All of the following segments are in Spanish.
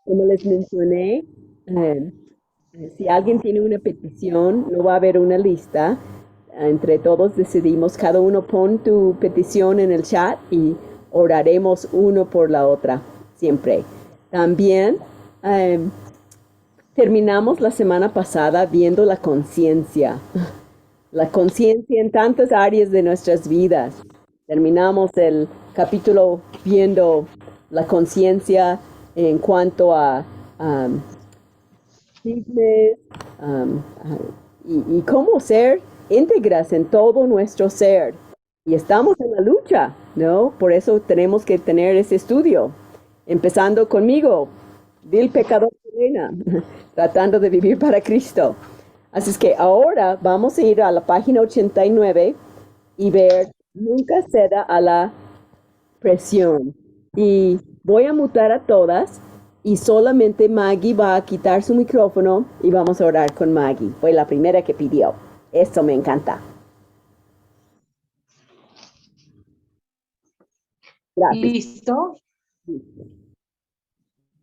Como les mencioné, eh, si alguien tiene una petición, no va a haber una lista. Entre todos decidimos, cada uno pon tu petición en el chat y oraremos uno por la otra, siempre. También eh, terminamos la semana pasada viendo la conciencia en tantas áreas de nuestras vidas. Terminamos el capítulo viendo la conciencia en cuanto a um, fitness, um, y cómo ser íntegras en todo nuestro ser. Y estamos en la lucha, ¿no? Por eso tenemos que tener ese estudio, empezando conmigo, vil pecador Elena, tratando de vivir para Cristo. Así es que ahora vamos a ir a la página 89 y ver, nunca ceda a la presión. Y voy a mutar a todas y solamente Maggie va a quitar su micrófono y vamos a orar con Maggie. Fue la primera que pidió. Esto me encanta. Gracias. ¿Listo?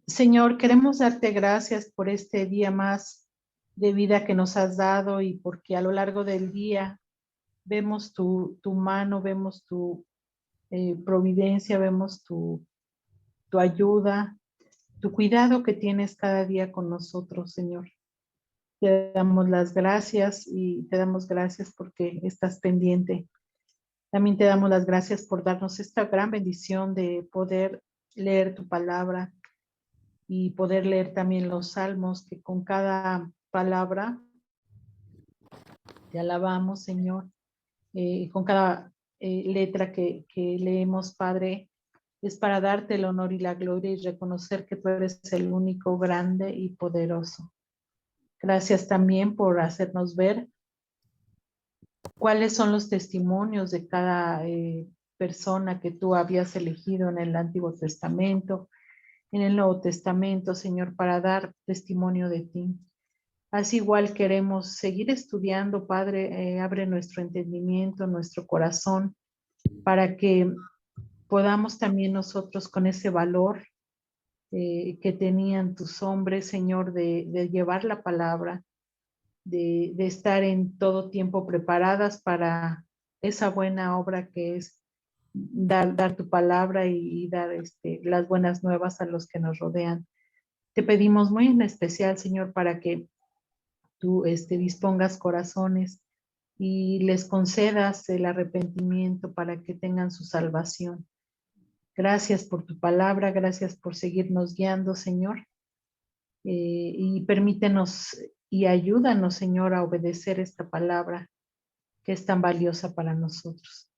Señor, queremos darte gracias por este día más de vida que nos has dado y porque a lo largo del día vemos tu mano, vemos tu providencia, vemos tu ayuda, tu cuidado que tienes cada día con nosotros, Señor. Te damos las gracias y te damos gracias porque estás pendiente. También te damos las gracias por darnos esta gran bendición de poder leer tu palabra y poder leer también los salmos, que con cada palabra te alabamos, Señor. Con cada letra que leemos, Padre, es para darte el honor y la gloria y reconocer que tú eres el único grande y poderoso. Gracias también por hacernos ver cuáles son los testimonios de cada persona que tú habías elegido en el Antiguo Testamento, en el Nuevo Testamento, Señor, para dar testimonio de ti. Así igual queremos seguir estudiando, Padre, abre nuestro entendimiento, nuestro corazón, para que podamos también nosotros con ese valor que tenían tus hombres, Señor, de llevar la palabra, de estar en todo tiempo preparadas para esa buena obra que es dar tu palabra y dar las buenas nuevas a los que nos rodean. Te pedimos muy en especial, Señor, para que tú dispongas corazones y les concedas el arrepentimiento para que tengan su salvación. Gracias por tu palabra, gracias por seguirnos guiando, Señor, y permítenos y ayúdanos, Señor, a obedecer esta palabra que es tan valiosa para nosotros.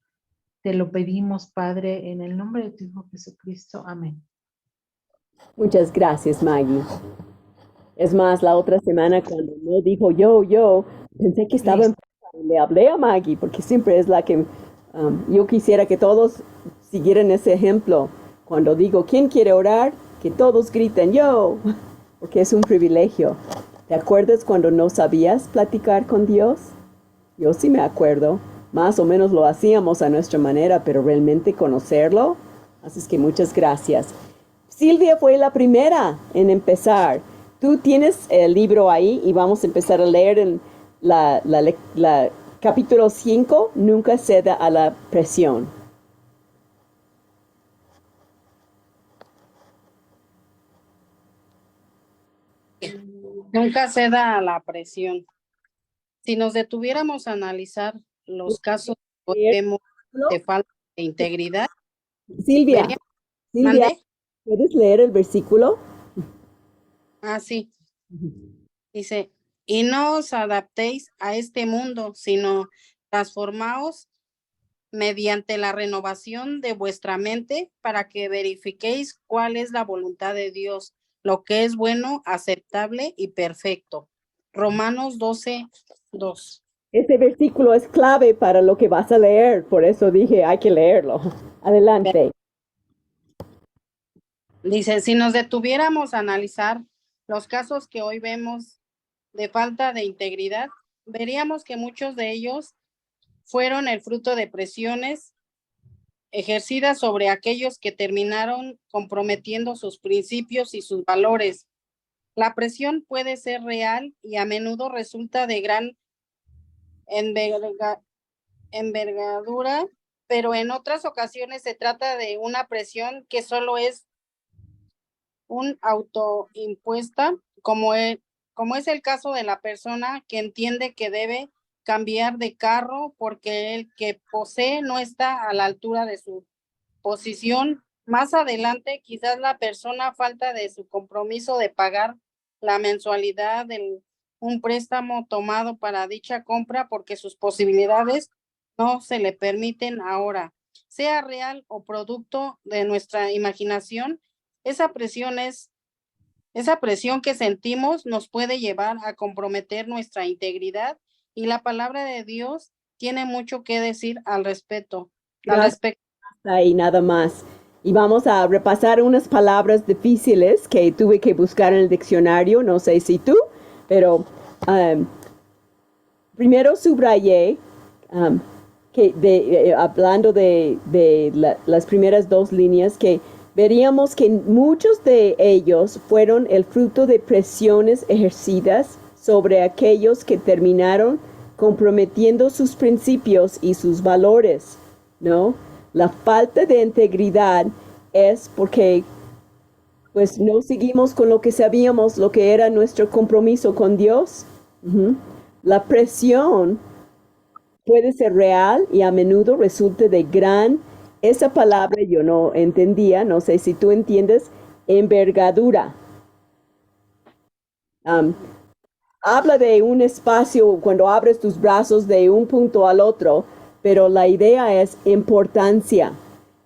Te lo pedimos, Padre, en el nombre de tu Hijo Jesucristo. Amén. Muchas gracias, Maggie. Es más, la otra semana cuando no dijo yo, pensé que estaba Listo. en... Le hablé a Maggie porque siempre es la que yo quisiera que todos siguieran ese ejemplo. Cuando digo, ¿quién quiere orar? Que todos griten yo, porque es un privilegio. ¿Te acuerdas cuando no sabías platicar con Dios? Yo sí me acuerdo. Más o menos lo hacíamos a nuestra manera, pero realmente conocerlo. Así es que muchas gracias. Silvia fue la primera en empezar. Tú tienes el libro ahí y vamos a empezar a leer en la capítulo 5. Nunca ceda a la presión. Nunca ceda a la presión. Si nos detuviéramos a analizar los casos que hoy vemos de falta de integridad, Silvia, veríamos, Silvia, ¿mande? ¿puedes leer el versículo? Sí, dice, y no os adaptéis a este mundo, sino transformaos mediante la renovación de vuestra mente para que verifiquéis cuál es la voluntad de Dios, lo que es bueno, aceptable y perfecto. Romanos 12:2. Este versículo es clave para lo que vas a leer, por eso dije hay que leerlo. Adelante. Dice, si nos detuviéramos a analizar los casos que hoy vemos de falta de integridad, veríamos que muchos de ellos fueron el fruto de presiones ejercida sobre aquellos que terminaron comprometiendo sus principios y sus valores. La presión puede ser real y a menudo resulta de gran envergadura, pero en otras ocasiones se trata de una presión que solo es un autoimpuesta, como es el caso de la persona que entiende que debe cambiar de carro porque el que posee no está a la altura de su posición. Más adelante, quizás la persona falta de su compromiso de pagar la mensualidad de un préstamo tomado para dicha compra porque sus posibilidades no se le permiten ahora. Sea real o producto de nuestra imaginación, esa presión que sentimos nos puede llevar a comprometer nuestra integridad y la palabra de Dios tiene mucho que decir al respecto. Gracias. Y nada más. Y vamos a repasar unas palabras difíciles que tuve que buscar en el diccionario. No sé si tú, pero primero subrayé que hablando de las primeras dos líneas, que veríamos que muchos de ellos fueron el fruto de presiones ejercidas sobre aquellos que terminaron comprometiendo sus principios y sus valores, ¿no? La falta de integridad es porque pues no seguimos con lo que sabíamos, lo que era nuestro compromiso con Dios. La presión puede ser real y a menudo resulta de esa palabra yo no entendía, no sé si tú entiendes, envergadura. Habla de un espacio cuando abres tus brazos de un punto al otro, pero la idea es importancia.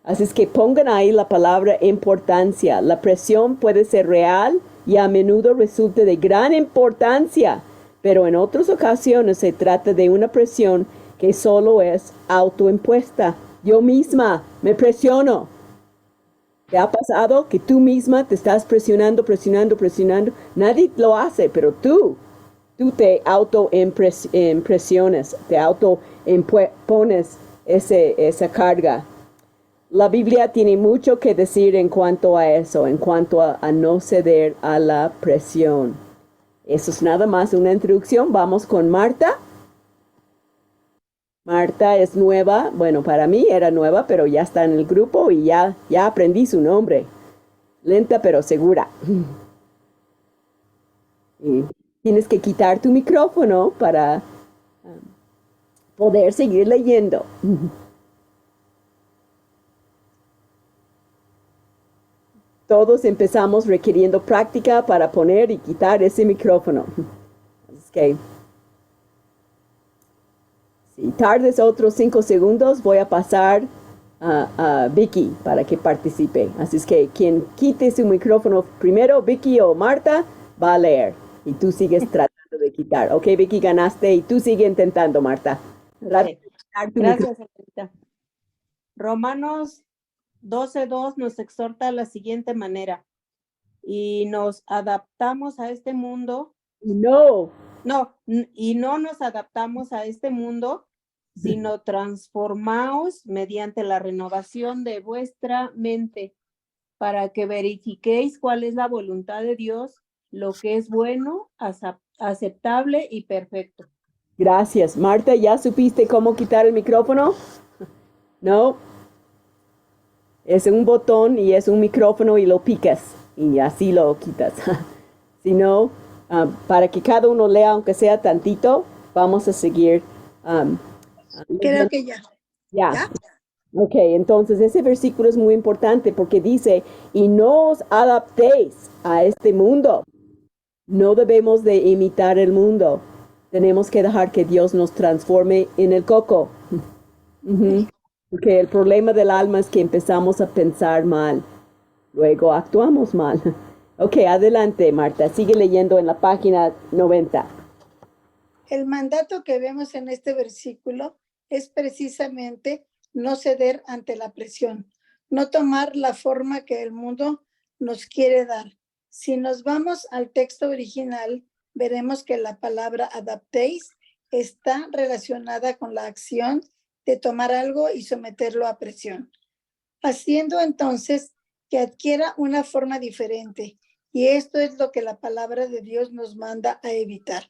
Así es que pongan ahí la palabra importancia. La presión puede ser real y a menudo resulta de gran importancia, pero en otras ocasiones se trata de una presión que solo es autoimpuesta. Yo misma me presiono. ¿Te ha pasado que tú misma te estás presionando? Nadie lo hace, pero tú te autoimpresiones, te autoimpones esa carga. La Biblia tiene mucho que decir en cuanto a eso, en cuanto a no ceder a la presión. Eso es nada más una introducción. Vamos con Marta. Marta es nueva, bueno, para mí era nueva, pero ya está en el grupo y ya aprendí su nombre. Lenta pero segura. Y tienes que quitar tu micrófono para poder seguir leyendo. Todos empezamos requiriendo práctica para poner y quitar ese micrófono. Así que si tardes otros 5 segundos, voy a pasar a Vicky para que participe. Así es que quien quite su micrófono primero, Vicky o Marta, va a leer. Y tú sigues tratando de quitar. Ok, Vicky, ganaste y tú sigue intentando, Marta. Okay. Gracias, señorita. Romanos 12:2 nos exhorta de la siguiente manera. Y nos adaptamos a este mundo. Y no nos adaptamos a este mundo, sino transformaos mediante la renovación de vuestra mente, para que verifiquéis cuál es la voluntad de Dios, lo que es bueno, aceptable y perfecto. Gracias. Marta, ¿ya supiste cómo quitar el micrófono? No. Es un botón y es un micrófono y lo picas y así lo quitas. Si no, para que cada uno lea, aunque sea tantito, vamos a seguir. Creo que ya. ¿Ya? Ok, entonces ese versículo es muy importante porque dice, y no os adaptéis a este mundo. No debemos de imitar el mundo. Tenemos que dejar que Dios nos transforme en el coco. Porque el problema del alma es que empezamos a pensar mal. Luego actuamos mal. Ok, adelante, Marta. Sigue leyendo en la página 90. El mandato que vemos en este versículo es precisamente no ceder ante la presión, no tomar la forma que el mundo nos quiere dar. Si nos vamos al texto original, veremos que la palabra adaptéis está relacionada con la acción de tomar algo y someterlo a presión. haciendo entonces que adquiera una forma diferente. Y esto es lo que la palabra de Dios nos manda a evitar.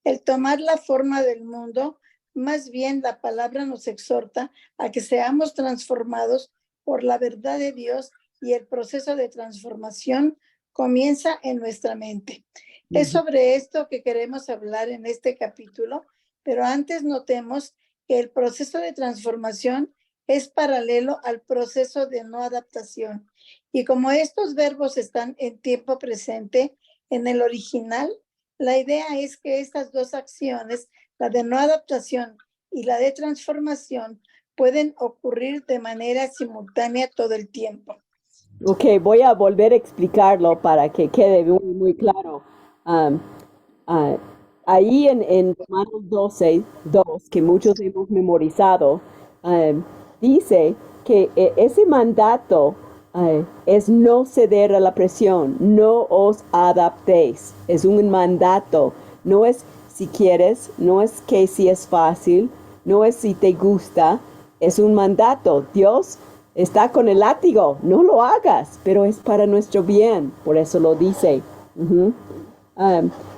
El tomar la forma del mundo, más bien la palabra nos exhorta a que seamos transformados por la verdad de Dios, y el proceso de transformación comienza en nuestra mente. Es sobre esto que queremos hablar en este capítulo, pero antes notemos que el proceso de transformación es paralelo al proceso de no adaptación. Y como estos verbos están en tiempo presente en el original, la idea es que estas dos acciones, la de no adaptación y la de transformación, pueden ocurrir de manera simultánea todo el tiempo. Ok, voy a volver a explicarlo para que quede muy claro. Um, ah, Ahí en Romanos 12:2, que muchos hemos memorizado, dice que ese mandato es no ceder a la presión, no os adaptéis. Es un mandato, no es si quieres, no es que si es fácil, no es si te gusta, es un mandato. Dios está con el látigo, no lo hagas, pero es para nuestro bien, por eso lo dice.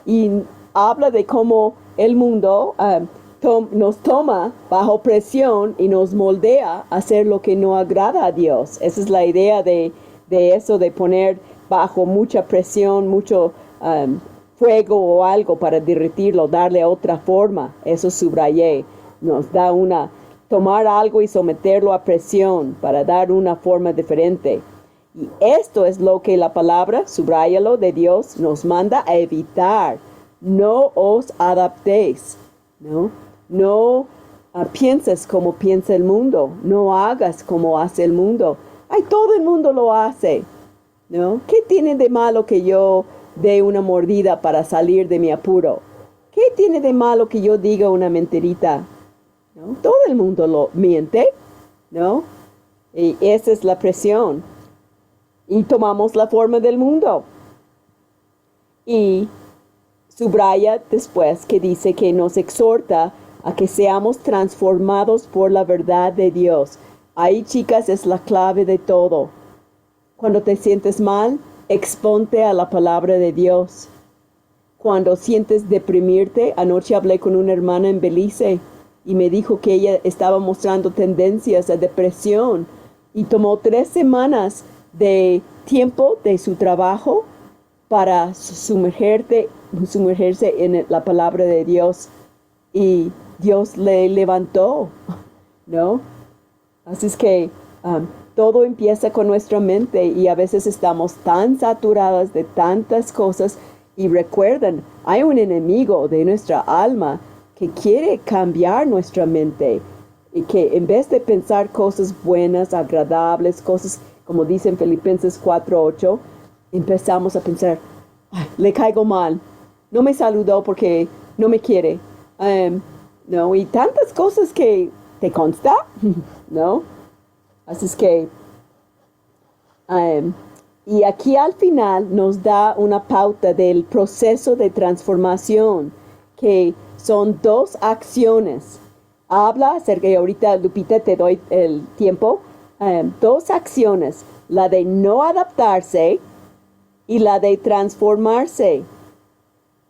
Y habla de cómo el mundo nos toma bajo presión y nos moldea a hacer lo que no agrada a Dios. Esa es la idea de eso, de poner bajo mucha presión, mucho fuego o algo para derretirlo, darle otra forma. Eso subrayé. Nos da tomar algo y someterlo a presión para dar una forma diferente. Y esto es lo que la palabra, subráyalo, de Dios nos manda a evitar. No os adaptéis, ¿no? No pienses como piensa el mundo, no hagas como hace el mundo. Ay, todo el mundo lo hace, ¿no? ¿Qué tiene de malo que yo dé una mordida para salir de mi apuro? ¿Qué tiene de malo que yo diga una mentirita? ¿No? Todo el mundo lo miente, ¿no? Y esa es la presión. Y tomamos la forma del mundo. Y subraya después que dice que nos exhorta a que seamos transformados por la verdad de Dios. Ahí, chicas, es la clave de todo. Cuando te sientes mal, exponte a la palabra de Dios. Cuando sientes deprimirte, anoche hablé con una hermana en Belice y me dijo que ella estaba mostrando tendencias a depresión y tomó 3 semanas de tiempo de su trabajo para sumergirse en la palabra de Dios, y Dios le levantó, ¿no? Así es que todo empieza con nuestra mente, y a veces estamos tan saturadas de tantas cosas. Y recuerden, hay un enemigo de nuestra alma que quiere cambiar nuestra mente, y que en vez de pensar cosas buenas, agradables, cosas como dicen Filipenses 4:8, empezamos a pensar, ay, le caigo mal, no me saludó porque no me quiere, no, y tantas cosas que te consta, ¿no? Así es que, y aquí al final nos da una pauta del proceso de transformación, que son 2 acciones. Habla acerca, y ahorita Lupita te doy el tiempo, 2 acciones, la de no adaptarse y la de transformarse.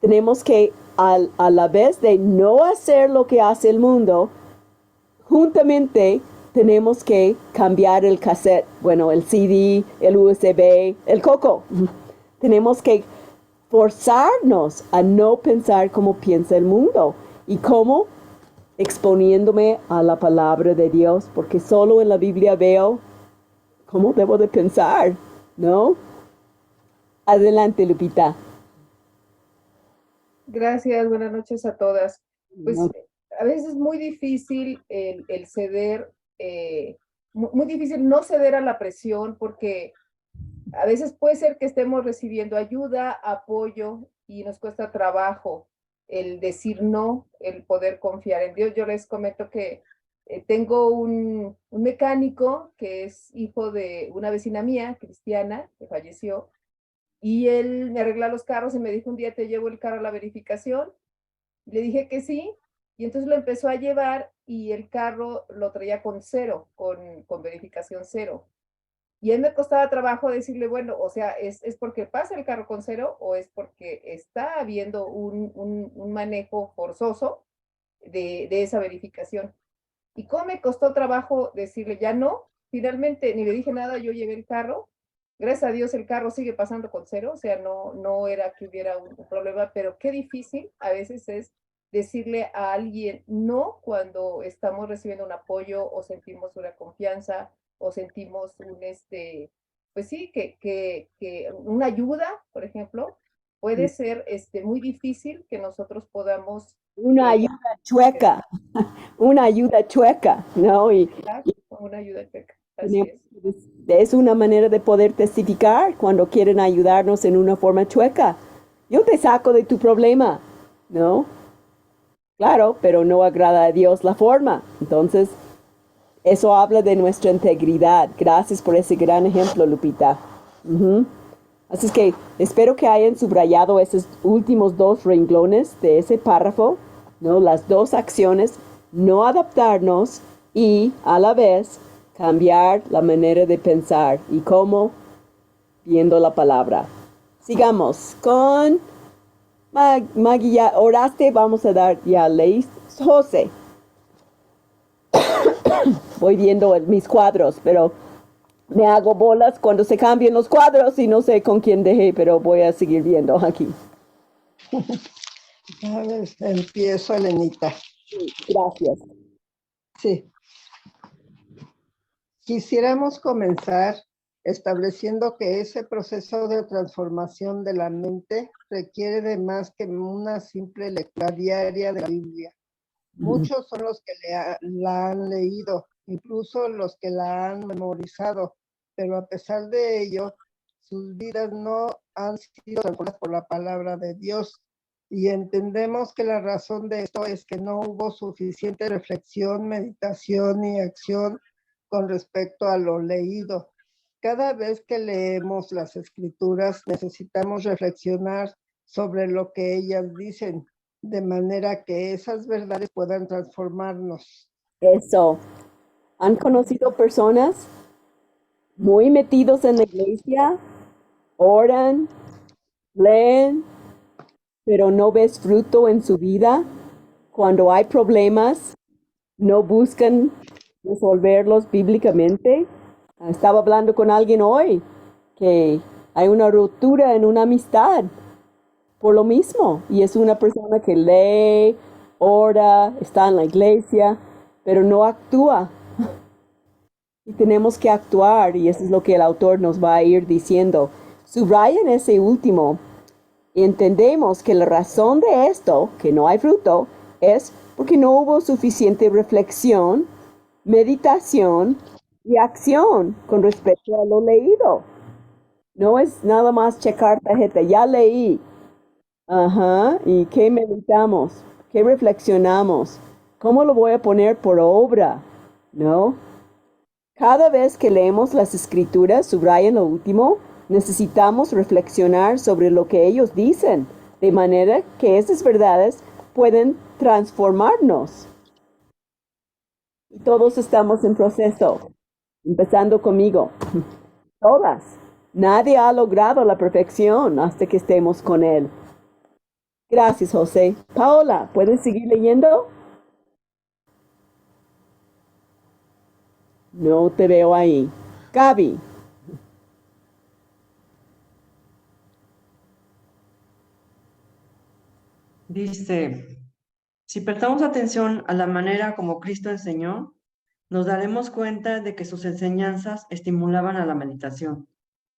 Tenemos que, a la vez de no hacer lo que hace el mundo, juntamente tenemos que cambiar el cassette, bueno, el CD, el USB, el coco. Tenemos que forzarnos a no pensar como piensa el mundo. ¿Y cómo? Exponiéndome a la palabra de Dios, porque solo en la Biblia veo cómo debo de pensar, ¿no? Adelante, Lupita. Gracias, buenas noches a todas. Pues No. a veces es muy difícil el ceder, muy difícil no ceder a la presión, porque a veces puede ser que estemos recibiendo ayuda, apoyo, y nos cuesta trabajo el decir no, el poder confiar en Dios. Yo les comento que tengo un mecánico que es hijo de una vecina mía, cristiana, que falleció, y él me arregla los carros y me dijo un día, te llevo el carro a la verificación. Y le dije que sí, y entonces lo empezó a llevar, y el carro lo traía con cero, con verificación cero. Y a mí me costaba trabajo decirle, bueno, o sea, ¿es porque pasa el carro con cero o es porque está habiendo un manejo forzoso de esa verificación? Y cómo me costó trabajo decirle, ya no, finalmente ni le dije nada, yo llevé el carro. Gracias a Dios el carro sigue pasando con cero, o sea, no era que hubiera un problema, pero qué difícil a veces es decirle a alguien no cuando estamos recibiendo un apoyo o sentimos una confianza o sentimos pues sí, que una ayuda, por ejemplo, puede ser muy difícil que nosotros podamos Una eh, ayuda chueca, una ayuda chueca, ¿no? Y dar una ayuda checa. Así tenemos- es. es una manera de poder testificar cuando quieren ayudarnos en una forma chueca. Yo te saco de tu problema, ¿no? Claro, pero no agrada a Dios la forma. Entonces, eso habla de nuestra integridad. Gracias por ese gran ejemplo, Lupita. Ujú. Así es que espero que hayan subrayado esos últimos dos renglones de ese párrafo, ¿no? Las dos acciones, no adaptarnos y a la vez cambiar la manera de pensar. ¿Y cómo? Viendo la palabra. Sigamos con Maggie, ya oraste, vamos a dar, ya leíste. José, voy viendo mis cuadros, pero me hago bolas cuando se cambian los cuadros y no sé con quién dejé, pero voy a seguir viendo aquí. A ver, empiezo, Elenita. Gracias. Sí. Quisiéramos comenzar estableciendo que ese proceso de transformación de la mente requiere de más que una simple lectura diaria de la Biblia. Muchos son los que la han leído, incluso los que la han memorizado, pero a pesar de ello, sus vidas no han sido transformadas por la palabra de Dios. Y entendemos que la razón de esto es que no hubo suficiente reflexión, meditación y acción con respecto a lo leído. Cada vez que leemos las escrituras, necesitamos reflexionar sobre lo que ellas dicen, de manera que esas verdades puedan transformarnos. Eso. ¿Han conocido personas muy metidos en la iglesia? Oran, leen, pero no ves fruto en su vida. Cuando hay problemas, no buscan resolverlos bíblicamente. Estaba hablando con alguien hoy que hay una ruptura en una amistad por lo mismo. Y es una persona que lee, ora, está en la iglesia, pero no actúa. Y tenemos que actuar, y eso es lo que el autor nos va a ir diciendo. Subrayen ese último. Entendemos que la razón de esto, que no hay fruto, es porque no hubo suficiente reflexión, meditación y acción con respecto a lo leído. No es nada más checar tarjeta, ya leí. Ajá, ¿y qué meditamos? ¿Qué reflexionamos? ¿Cómo lo voy a poner por obra? ¿No? Cada vez que leemos las escrituras, subrayen lo último, necesitamos reflexionar sobre lo que ellos dicen, de manera que esas verdades pueden transformarnos. Y todos estamos en proceso, empezando conmigo. Todas. Nadie ha logrado la perfección hasta que estemos con Él. Gracias, José. Paola, ¿puedes seguir leyendo? No te veo ahí. Gaby. Dice, si prestamos atención a la manera como Cristo enseñó, nos daremos cuenta de que sus enseñanzas estimulaban a la meditación.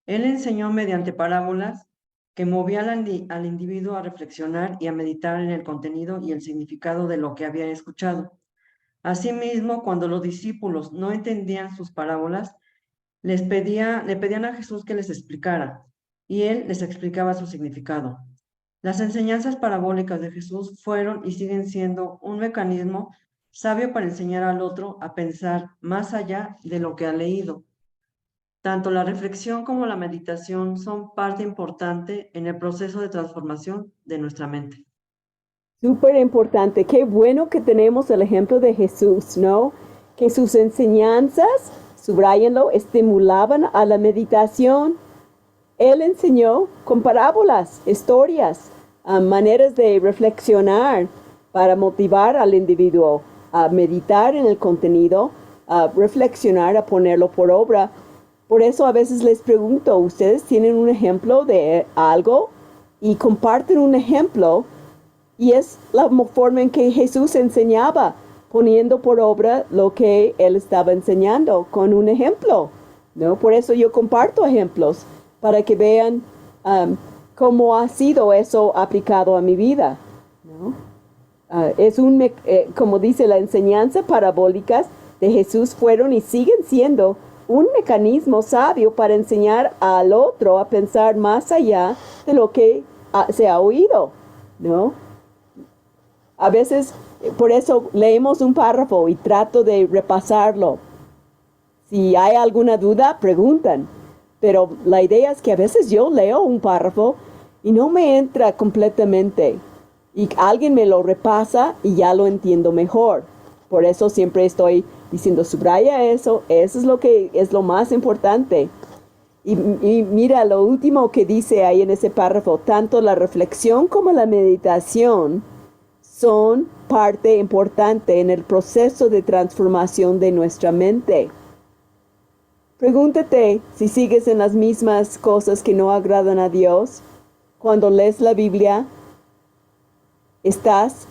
Él enseñó mediante parábolas que movían al individuo a reflexionar y a meditar en el contenido y el significado de lo que había escuchado. Asimismo, cuando los discípulos no entendían sus parábolas, le pedían a Jesús que les explicara, y él les explicaba su significado. Las enseñanzas parabólicas de Jesús fueron y siguen siendo un mecanismo sabio para enseñar al otro a pensar más allá de lo que ha leído. Tanto la reflexión como la meditación son parte importante en el proceso de transformación de nuestra mente. Súper importante. Qué bueno que tenemos el ejemplo de Jesús, ¿no? Que sus enseñanzas subrayenlo, estimulaban a la meditación. Él enseñó con parábolas, historias, maneras de reflexionar para motivar al individuo a meditar en el contenido, a reflexionar, a ponerlo por obra. Por eso a veces les pregunto, ¿ustedes tienen un ejemplo de algo? Y comparten un ejemplo, y es la forma en que Jesús enseñaba, poniendo por obra lo que Él estaba enseñando con un ejemplo, ¿no? Por eso yo comparto ejemplos, para que vean cómo ha sido eso aplicado a mi vida, ¿no? Como dice la enseñanza parabólicas de Jesús fueron y siguen siendo un mecanismo sabio para enseñar al otro a pensar más allá de lo que se ha oído, ¿no? A veces, por eso leemos un párrafo y trato de repasarlo. Si hay alguna duda, preguntan. Pero la idea es que a veces yo leo un párrafo y no me entra completamente. Y alguien me lo repasa y ya lo entiendo mejor. Por eso siempre estoy diciendo, subraya eso es lo que es lo más importante. Y mira lo último que dice ahí en ese párrafo, tanto la reflexión como la meditación son parte importante en el proceso de transformación de nuestra mente. Pregúntate si sigues en las mismas cosas que no agradan a Dios. Cuando lees la Biblia, ¿estás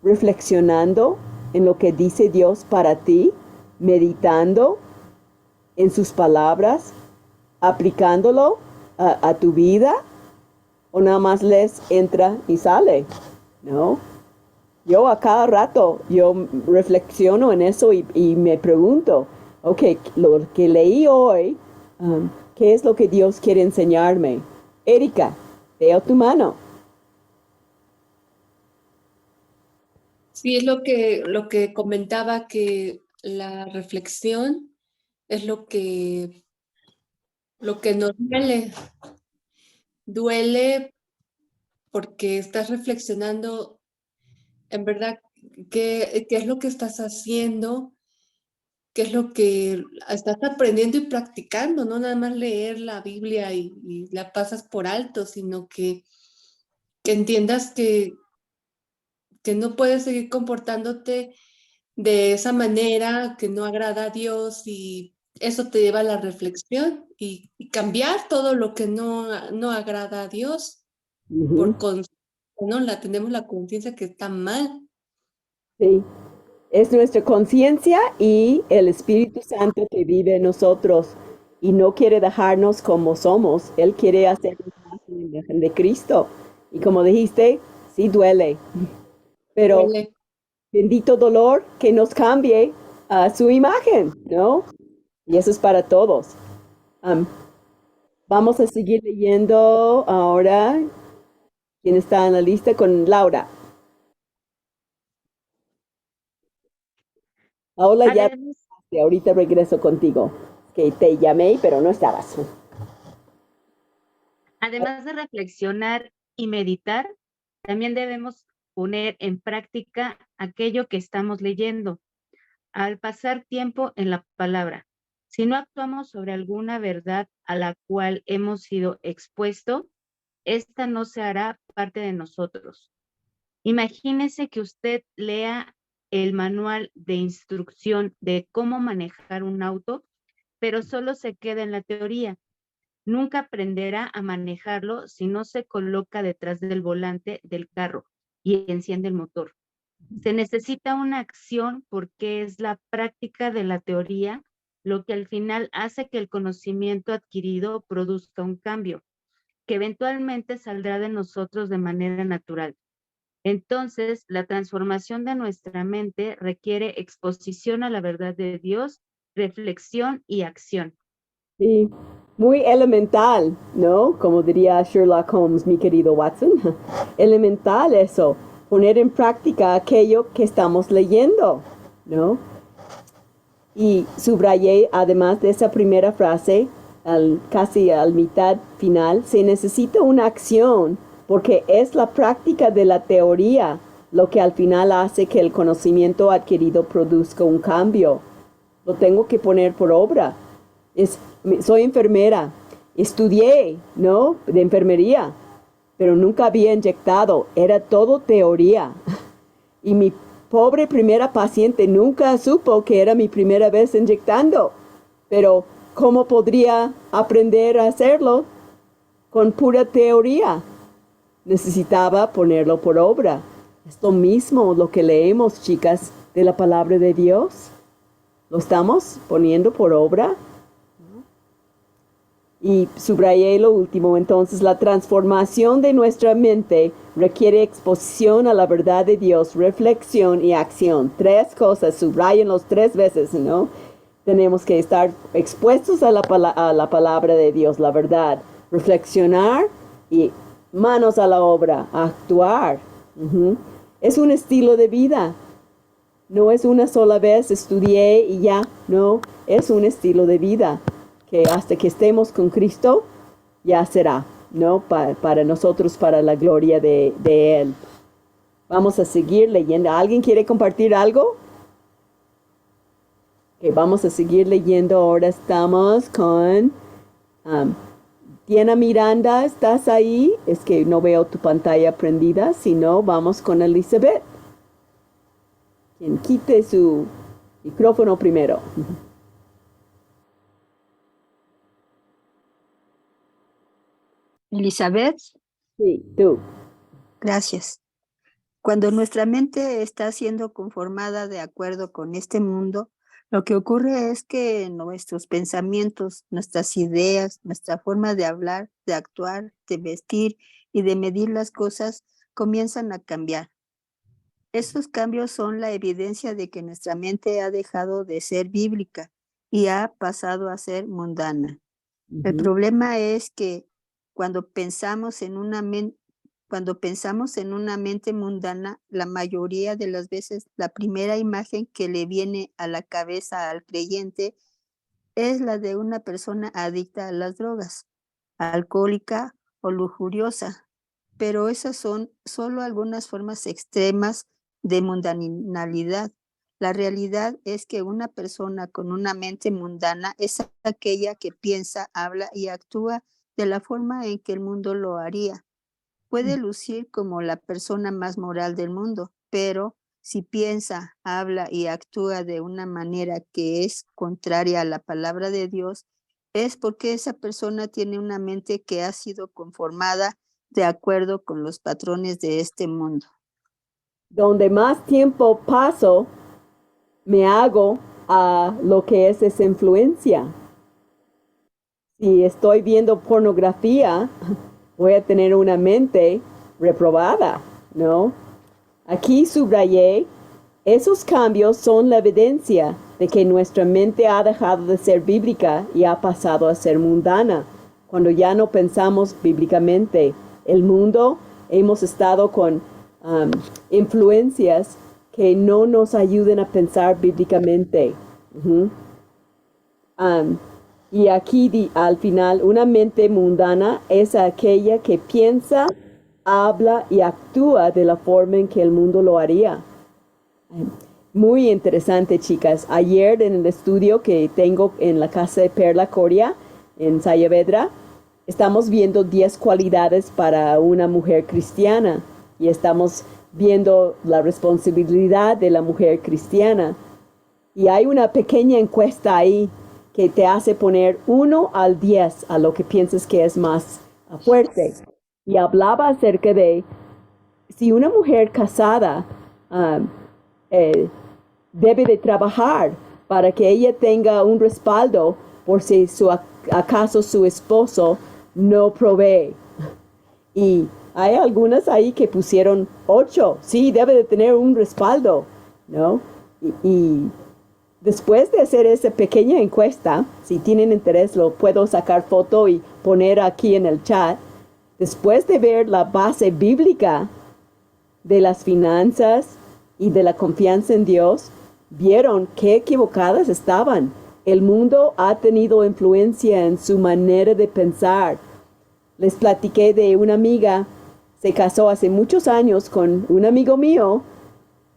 reflexionando en lo que dice Dios para ti? ¿Meditando en sus palabras? ¿Aplicándolo a tu vida? ¿O nada más lees, entra y sale? ¿No? Yo a cada rato, yo reflexiono en eso y me pregunto, ok, lo que leí hoy, ¿qué es lo que Dios quiere enseñarme? Erika, veo tu mano. Sí, es lo que comentaba, que la reflexión es lo que nos duele. Duele porque estás reflexionando en verdad qué es lo que estás haciendo, qué es lo que estás aprendiendo y practicando, no nada más leer la Biblia y la pasas por alto, sino que entiendas que no puedes seguir comportándote de esa manera que no agrada a Dios, y eso te lleva a la reflexión y cambiar todo lo que no agrada a Dios. Ujú. Tenemos la conciencia que está mal. Sí. Es nuestra conciencia y el Espíritu Santo que vive en nosotros y no quiere dejarnos como somos. Él quiere hacernos más en la imagen de Cristo. Y como dijiste, sí duele, pero Duele. bendito dolor que nos cambie a su imagen, ¿no? Y eso es para todos. Vamos a seguir leyendo ahora. ¿Quién está en la lista? Con Laura. Paola, ya Además, ahorita regreso contigo. Que te llamé, pero no estabas. además de reflexionar y meditar, también debemos poner en práctica aquello que estamos leyendo. Al pasar tiempo en la palabra, si no actuamos sobre alguna verdad a la cual hemos sido expuestos, esta no se hará parte de nosotros. Imagínese que usted lea el manual de instrucción de cómo manejar un auto, pero solo se queda en la teoría. Nunca aprenderá a manejarlo si no se coloca detrás del volante del carro y enciende el motor. Se necesita una acción porque es la práctica de la teoría lo que al final hace que el conocimiento adquirido produzca un cambio, que eventualmente saldrá de nosotros de manera natural. Entonces, la transformación de nuestra mente requiere exposición a la verdad de Dios, reflexión y acción. Sí, muy elemental, ¿no? Como diría Sherlock Holmes, mi querido Watson. Elemental eso, poner en práctica aquello que estamos leyendo, ¿no? Y subrayé, además de esa primera frase, casi al mitad final, se necesita una acción, porque es la práctica de la teoría lo que al final hace que el conocimiento adquirido produzca un cambio. lo tengo que poner por obra. Soy enfermera, estudié, ¿no? De enfermería, pero nunca había inyectado, era todo teoría. Y mi pobre primera paciente nunca supo que era mi primera vez inyectando, pero ¿cómo podría aprender a hacerlo con pura teoría? Necesitaba ponerlo por obra. Es lo mismo lo que leemos, chicas, de la palabra de Dios. ¿Lo estamos poniendo por obra? Y subrayé lo último, entonces, la transformación de nuestra mente requiere exposición a la verdad de Dios, reflexión y acción. 3 cosas, subrayenlos 3 veces, ¿no? Tenemos que estar expuestos a la palabra de Dios, la verdad, reflexionar y manos a la obra, actuar. Es un estilo de vida. No es una sola vez, estudié y ya, no, es un estilo de vida. Que hasta que estemos con Cristo, ya será, ¿no? Para nosotros, para la gloria de Él. Vamos a seguir leyendo. ¿Alguien quiere compartir algo? Okay, vamos a seguir leyendo. Ahora estamos con Diana Miranda. ¿Estás ahí? Es que no veo tu pantalla prendida. Si no, vamos con Elizabeth. Quien quite su micrófono primero. Elizabeth, Sí, tú. gracias. Cuando nuestra mente está siendo conformada de acuerdo con este mundo, lo que ocurre es que nuestros pensamientos, nuestras ideas, nuestra forma de hablar, de actuar, de vestir y de medir las cosas comienzan a cambiar. Estos cambios son la evidencia de que nuestra mente ha dejado de ser bíblica y ha pasado a ser mundana. El problema es que cuando pensamos en una mente mundana, la mayoría de las veces la primera imagen que le viene a la cabeza al creyente es la de una persona adicta a las drogas, alcohólica o lujuriosa. Pero esas son solo algunas formas extremas de mundanalidad. La realidad es que una persona con una mente mundana es aquella que piensa, habla y actúa de la forma en que el mundo lo haría. Puede lucir como la persona más moral del mundo, pero si piensa, habla y actúa de una manera que es contraria a la palabra de Dios, es porque esa persona tiene una mente que ha sido conformada de acuerdo con los patrones de este mundo. Donde más tiempo paso, me hago a lo que es esa influencia. Si estoy viendo pornografía, voy a tener una mente reprobada, ¿no? Aquí subrayé, esos cambios son la evidencia de que nuestra mente ha dejado de ser bíblica y ha pasado a ser mundana. Cuando ya no pensamos bíblicamente, el mundo, hemos estado con influencias que no nos ayuden a pensar bíblicamente. Y aquí al final, una mente mundana es aquella que piensa, habla y actúa de la forma en que el mundo lo haría. Muy interesante, chicas. Ayer en el estudio que tengo en la casa de Perla Coria, en Sayavedra, estamos viendo 10 cualidades para una mujer cristiana. Y estamos viendo la responsabilidad de la mujer cristiana. Y hay una pequeña encuesta ahí que te hace poner 1 al 10 a lo que piensas que es más fuerte. Y hablaba acerca de si una mujer casada debe de trabajar para que ella tenga un respaldo por si acaso su esposo no provee. Y hay algunas ahí que pusieron 8. Sí, debe de tener un respaldo, ¿no? Y después de hacer esa pequeña encuesta, si tienen interés, lo puedo sacar foto y poner aquí en el chat. Después de ver la base bíblica de las finanzas y de la confianza en Dios, vieron qué equivocadas estaban. El mundo ha tenido influencia en su manera de pensar. Les platiqué de una amiga, se casó hace muchos años con un amigo mío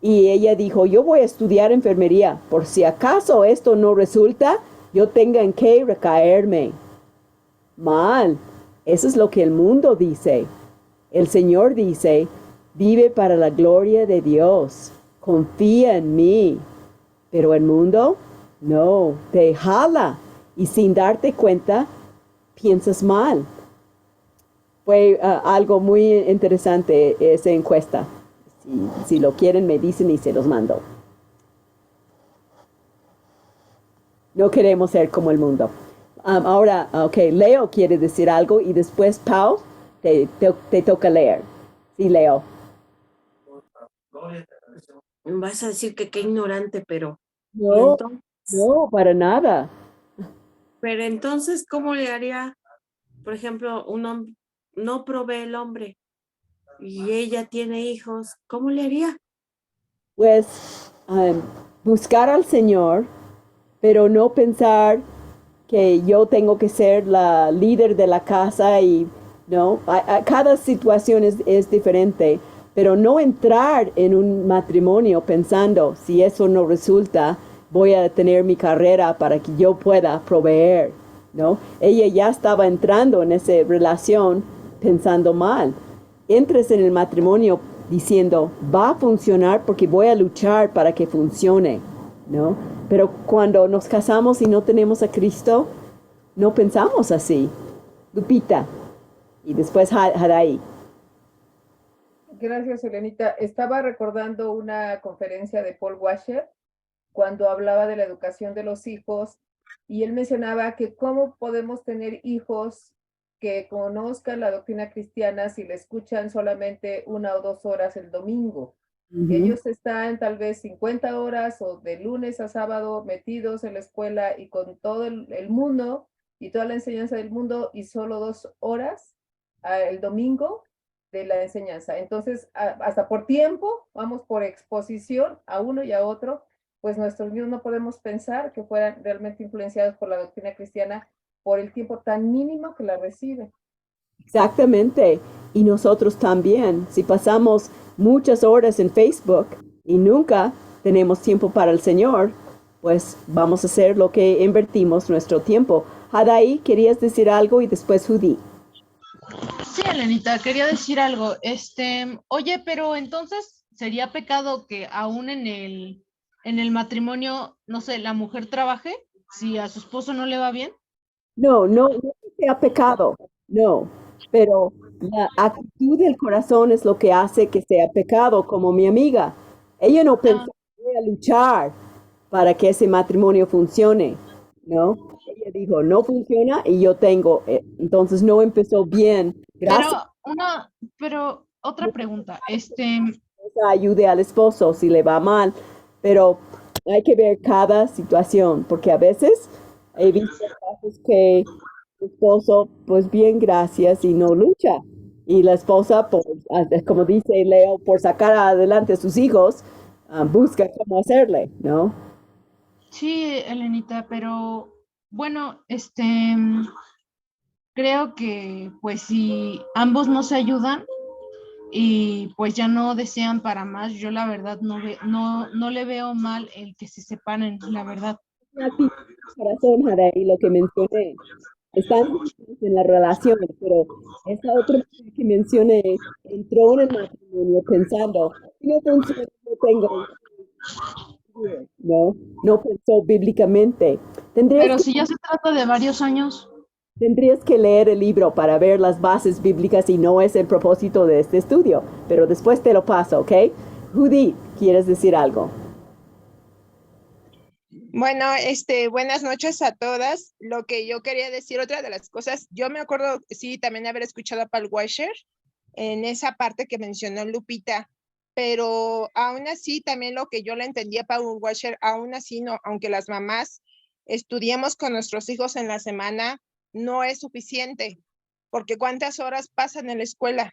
Y ella dijo, yo voy a estudiar enfermería, por si acaso esto no resulta, yo tenga en qué recaerme. Mal, eso es lo que el mundo dice. El Señor dice, vive para la gloria de Dios, confía en mí. Pero el mundo, no, te jala y sin darte cuenta, piensas mal. Fue algo muy interesante esa encuesta. Si lo quieren, me dicen y se los mando. No queremos ser como el mundo. Ahora, ok, Leo quiere decir algo y después, Pau, te toca leer. Sí, Leo. Vas a decir que qué ignorante, pero No, entonces, no, para nada. pero entonces, ¿cómo le haría, por ejemplo, un hombre, no provee el hombre y ella tiene hijos, ¿cómo le haría? Pues buscar al Señor, pero no pensar que yo tengo que ser la líder de la casa y no, cada situación es diferente, pero no entrar en un matrimonio pensando si eso no resulta, voy a tener mi carrera para que yo pueda proveer, ¿no? Ella ya estaba entrando en esa relación pensando mal. Entres en el matrimonio diciendo, va a funcionar porque voy a luchar para que funcione, ¿no? Pero cuando nos casamos y no tenemos a Cristo, no pensamos así. Lupita. Y después Hadai. Gracias, Elenita. Estaba recordando una conferencia de Paul Washer cuando hablaba de la educación de los hijos y él mencionaba que cómo podemos tener hijos que conozcan la doctrina cristiana si la escuchan solamente 1 o 2 horas el domingo. Ellos están tal vez 50 horas o de lunes a sábado metidos en la escuela y con todo el mundo y toda la enseñanza del mundo y solo 2 horas el domingo de la enseñanza. Entonces, hasta por tiempo, vamos por exposición a uno y a otro, pues nuestros niños no podemos pensar que fueran realmente influenciados por la doctrina cristiana por el tiempo tan mínimo que la reciben. Exactamente. Y nosotros también, si pasamos muchas horas en Facebook y nunca tenemos tiempo para el Señor, pues vamos a hacer lo que invertimos nuestro tiempo. Hadai, ¿querías decir algo? Y después Judy. Sí, Elenita, quería decir algo. Oye, pero entonces sería pecado que aún en el matrimonio, no sé, la mujer trabaje si a su esposo no le va bien. No, no, no que sea pecado, no, pero la actitud del corazón es lo que hace que sea pecado, como mi amiga. Ella no pensó voy a luchar para que ese matrimonio funcione, ¿no? Ella dijo, no funciona y yo tengo, entonces no empezó bien. Gracias. Pero otra pregunta, Ayude al esposo si le va mal, pero hay que ver cada situación, porque a veces he visto casos que el esposo, pues bien, gracias, y no lucha. Y la esposa, pues, como dice Leo, por sacar adelante a sus hijos, busca cómo hacerle, ¿no? Sí, Elenita, pero bueno, creo que pues si ambos no se ayudan y pues ya no desean para más, yo la verdad no le veo mal el que se separen, la verdad. Corazón, Jara, y lo que mencioné, están en la relación, pero esa otra mujer que mencioné entró en el matrimonio pensando, si no funciona, no tengo, no pensó bíblicamente. Pero si ya se trata de varios años. Tendrías que leer el libro para ver las bases bíblicas y no es el propósito de este estudio, pero después te lo paso, ¿ok? Judy, ¿quieres decir algo? Bueno, buenas noches a todas. Lo que yo quería decir, otra de las cosas, yo me acuerdo, sí, también haber escuchado a Paul Washer en esa parte que mencionó Lupita, pero aún así, también lo que yo le entendía a Paul Washer, aún así, no, aunque las mamás estudiemos con nuestros hijos en la semana, no es suficiente, porque ¿cuántas horas pasan en la escuela?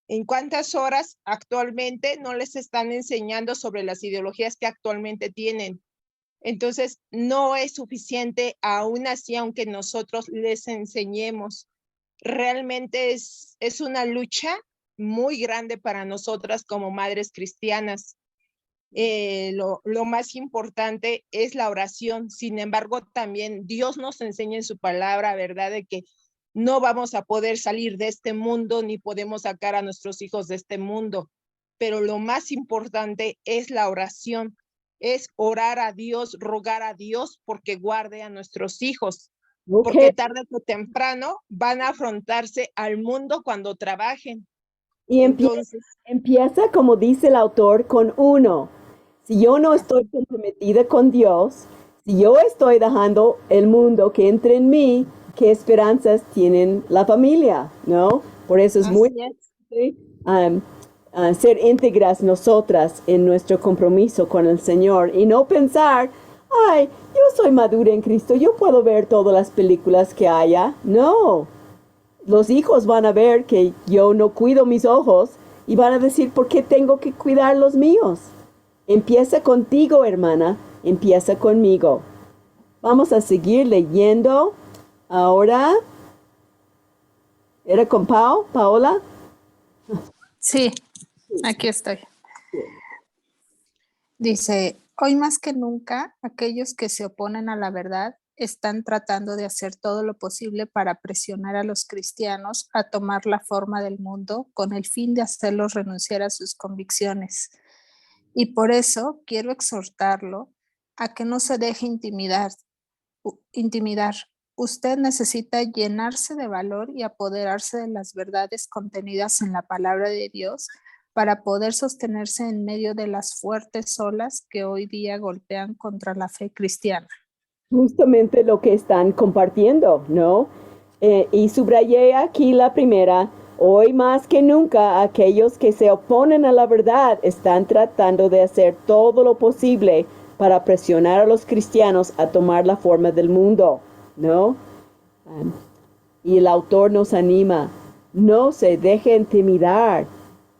¿En cuántas horas actualmente no les están enseñando sobre las ideologías que actualmente tienen? Entonces, no es suficiente aún así, aunque nosotros les enseñemos. Realmente es una lucha muy grande para nosotras como madres cristianas. lo más importante es la oración. Sin embargo, también Dios nos enseña en su palabra, ¿verdad? De que no vamos a poder salir de este mundo ni podemos sacar a nuestros hijos de este mundo. Pero lo más importante es la oración, es orar a Dios, rogar a Dios porque guarde a nuestros hijos. Porque tarde o temprano van a afrontarse al mundo cuando trabajen. Y empieza, como dice el autor, con uno. Si yo no estoy comprometida con Dios, si yo estoy dejando el mundo que entre en mí, ¿qué esperanzas tienen la familia? ¿No? Por eso es muy importante ser íntegras nosotras en nuestro compromiso con el Señor y no pensar, ay, yo soy madura en Cristo, yo puedo ver todas las películas que haya. No. Los hijos van a ver que yo no cuido mis ojos y van a decir, ¿por qué tengo que cuidar los míos? Empieza contigo, hermana, empieza conmigo. Vamos a seguir leyendo. Ahora, ¿era con Paola? Sí, aquí estoy. Dice, hoy más que nunca, aquellos que se oponen a la verdad están tratando de hacer todo lo posible para presionar a los cristianos a tomar la forma del mundo con el fin de hacerlos renunciar a sus convicciones. Y por eso quiero exhortarlo a que no se deje intimidar. Usted necesita llenarse de valor y apoderarse de las verdades contenidas en la palabra de Dios para poder sostenerse en medio de las fuertes olas que hoy día golpean contra la fe cristiana. Justamente lo que están compartiendo, ¿no? Y subrayé aquí la primera, hoy más que nunca aquellos que se oponen a la verdad están tratando de hacer todo lo posible para presionar a los cristianos a tomar la forma del mundo, ¿no? Y el autor nos anima, no se deje intimidar.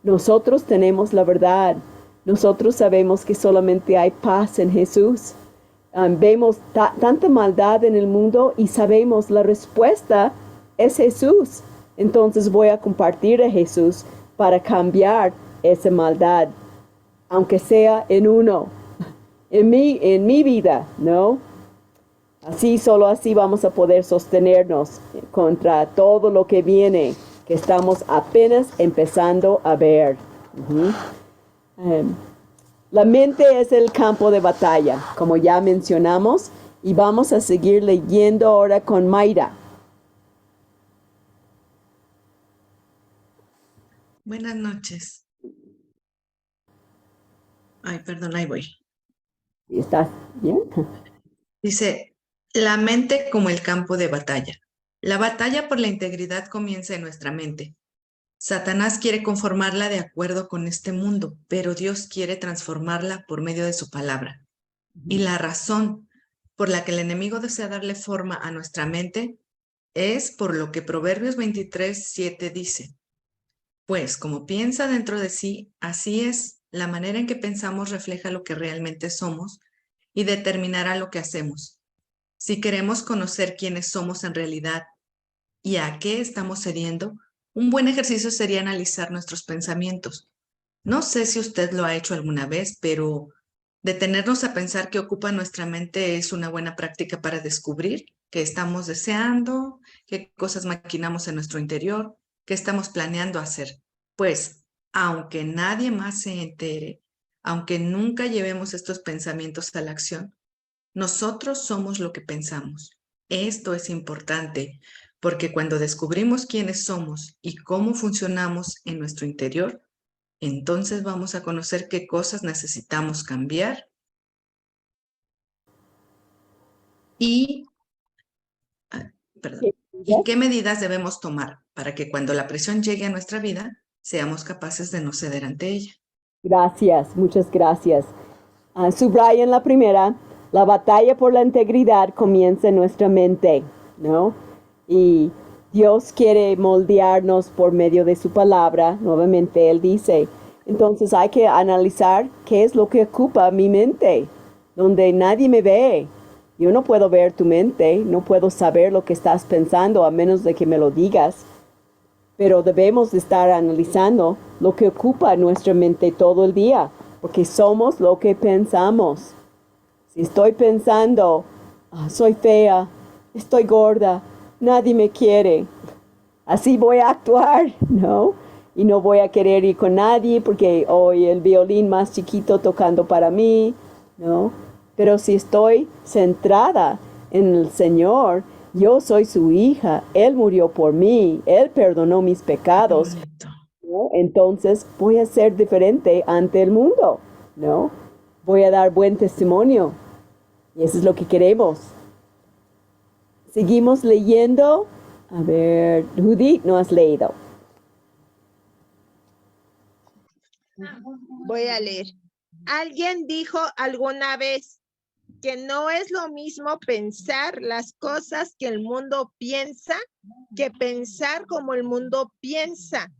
Nosotros tenemos la verdad. Nosotros sabemos que solamente hay paz en Jesús. Vemos tanta maldad en el mundo y sabemos la respuesta es Jesús. Entonces voy a compartir a Jesús para cambiar esa maldad, aunque sea en uno, en mi vida, ¿no? Solo así vamos a poder sostenernos contra todo lo que viene, que estamos apenas empezando a ver. La mente es el campo de batalla, como ya mencionamos, y vamos a seguir leyendo ahora con Mayra. Buenas noches. Ay, perdón, ahí voy. ¿Estás bien? Dice, la mente como el campo de batalla. La batalla por la integridad comienza en nuestra mente. Satanás quiere conformarla de acuerdo con este mundo, pero Dios quiere transformarla por medio de su palabra. Y la razón por la que el enemigo desea darle forma a nuestra mente es por lo que Proverbios 23:7 dice. Pues como piensa dentro de sí, así es. La manera en que pensamos refleja lo que realmente somos y determinará lo que hacemos. Si queremos conocer quiénes somos en realidad y a qué estamos cediendo, un buen ejercicio sería analizar nuestros pensamientos. No sé si usted lo ha hecho alguna vez, pero detenernos a pensar qué ocupa nuestra mente es una buena práctica para descubrir qué estamos deseando, qué cosas maquinamos en nuestro interior, qué estamos planeando hacer. Pues, aunque nadie más se entere, aunque nunca llevemos estos pensamientos a la acción, nosotros somos lo que pensamos. Esto es importante porque cuando descubrimos quiénes somos y cómo funcionamos en nuestro interior, entonces vamos a conocer qué cosas necesitamos cambiar y qué medidas debemos tomar para que cuando la presión llegue a nuestra vida, seamos capaces de no ceder ante ella. Gracias, muchas gracias. Subrayen la primera, la batalla por la integridad comienza en nuestra mente, ¿no? Y Dios quiere moldearnos por medio de su palabra. Nuevamente Él dice, entonces hay que analizar qué es lo que ocupa mi mente, donde nadie me ve. Yo no puedo ver tu mente, no puedo saber lo que estás pensando a menos de que me lo digas. Pero debemos de estar analizando lo que ocupa nuestra mente todo el día. porque somos lo que pensamos. Si estoy pensando, soy fea, estoy gorda, nadie me quiere, así voy a actuar, ¿no? Y no voy a querer ir con nadie porque hoy el violín más chiquito tocando para mí, ¿no? Pero si estoy centrada en el Señor, yo soy su hija, Él murió por mí, Él perdonó mis pecados, ¿no? Entonces voy a ser diferente ante el mundo, ¿no? Voy a dar buen testimonio y eso es lo que queremos. Seguimos leyendo. A ver, Judith, no has leído. Voy a leer. Alguien dijo alguna vez que no es lo mismo pensar las cosas que el mundo piensa que pensar como el mundo piensa.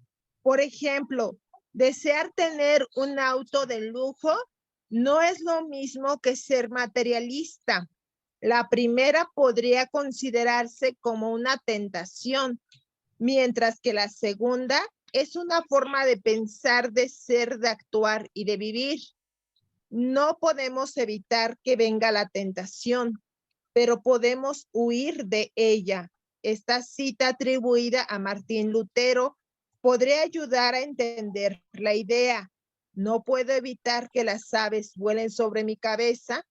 Por ejemplo, desear tener un auto de lujo no es lo mismo que ser materialista. La primera podría considerarse como una tentación, mientras que la segunda es una forma de pensar, de ser, de actuar y de vivir. No podemos evitar que venga la tentación, pero podemos huir de ella. Esta cita atribuida a Martín Lutero podría ayudar a entender la idea. No puedo evitar que las aves vuelen sobre mi cabeza,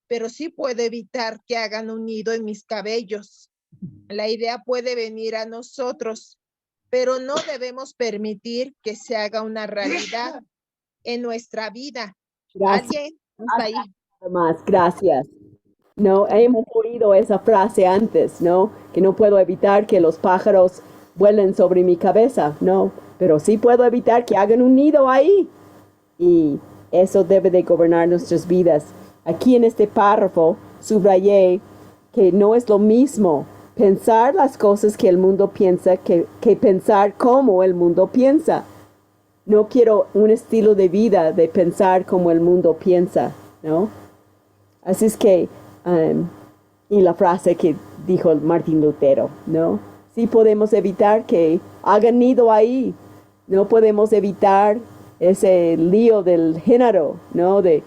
pero sí puedo evitar que hagan un nido en mis cabellos. La idea puede venir a nosotros, pero no debemos permitir que se haga una realidad en nuestra vida. Gracias. ¿Alguien está ahí? Más, gracias. No, hemos oído esa frase antes, ¿no? Que no puedo evitar que los pájaros vuelen sobre mi cabeza, ¿no? Pero sí puedo evitar que hagan un nido ahí. Y eso debe de gobernar nuestras vidas. Aquí en este párrafo subrayé que no es lo mismo pensar las cosas que el mundo piensa que pensar como el mundo piensa. No quiero un estilo de vida de pensar como el mundo piensa, ¿no? Así es que, y la frase que dijo Martín Lutero, ¿no? Sí podemos evitar que hagan nido ahí. No podemos evitar ese lío del género, ¿no? De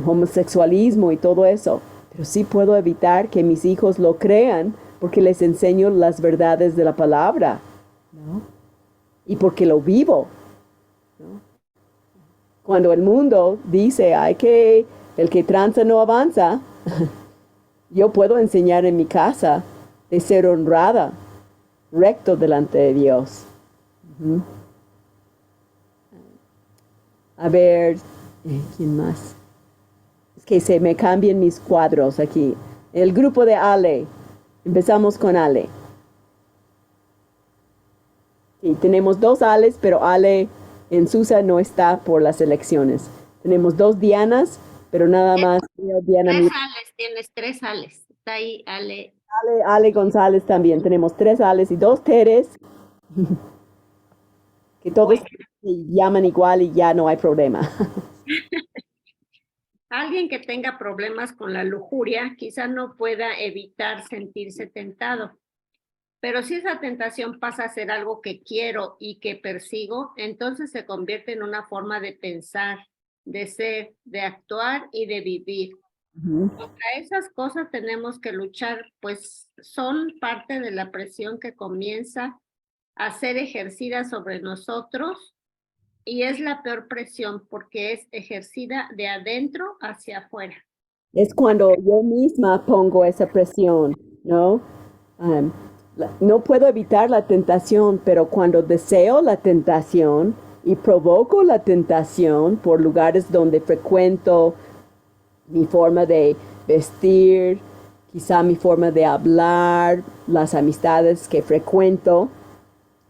homosexualismo y todo eso. Pero sí puedo evitar que mis hijos lo crean porque les enseño las verdades de la palabra, ¿no? Y porque lo vivo, ¿no? Cuando el mundo dice, el que tranza no avanza, yo puedo enseñar en mi casa de ser honrada, recto delante de Dios. A ver, ¿quién más? Es que se me cambian mis cuadros aquí. El grupo de Ale. Empezamos con Ale. Sí, tenemos 2 Ales, pero Ale en Susa no está por las elecciones. Tenemos 2 Dianas, pero nada más. Diana, 3 Ales, tienes 3 Ales. Está ahí Ale. Ale González también. Tenemos 3 Ales y 2 Teres. Que todos se llaman igual y ya no hay problema. Alguien que tenga problemas con la lujuria quizá no pueda evitar sentirse tentado. Pero si esa tentación pasa a ser algo que quiero y que persigo, entonces se convierte en una forma de pensar, de ser, de actuar y de vivir. Contra esas cosas tenemos que luchar, pues son parte de la presión que comienza a ser ejercida sobre nosotros y es la peor presión porque es ejercida de adentro hacia afuera. Es cuando yo misma pongo esa presión, ¿no? No puedo evitar la tentación, pero cuando deseo la tentación y provoco la tentación por lugares donde frecuento, mi forma de vestir, quizá mi forma de hablar, las amistades que frecuento,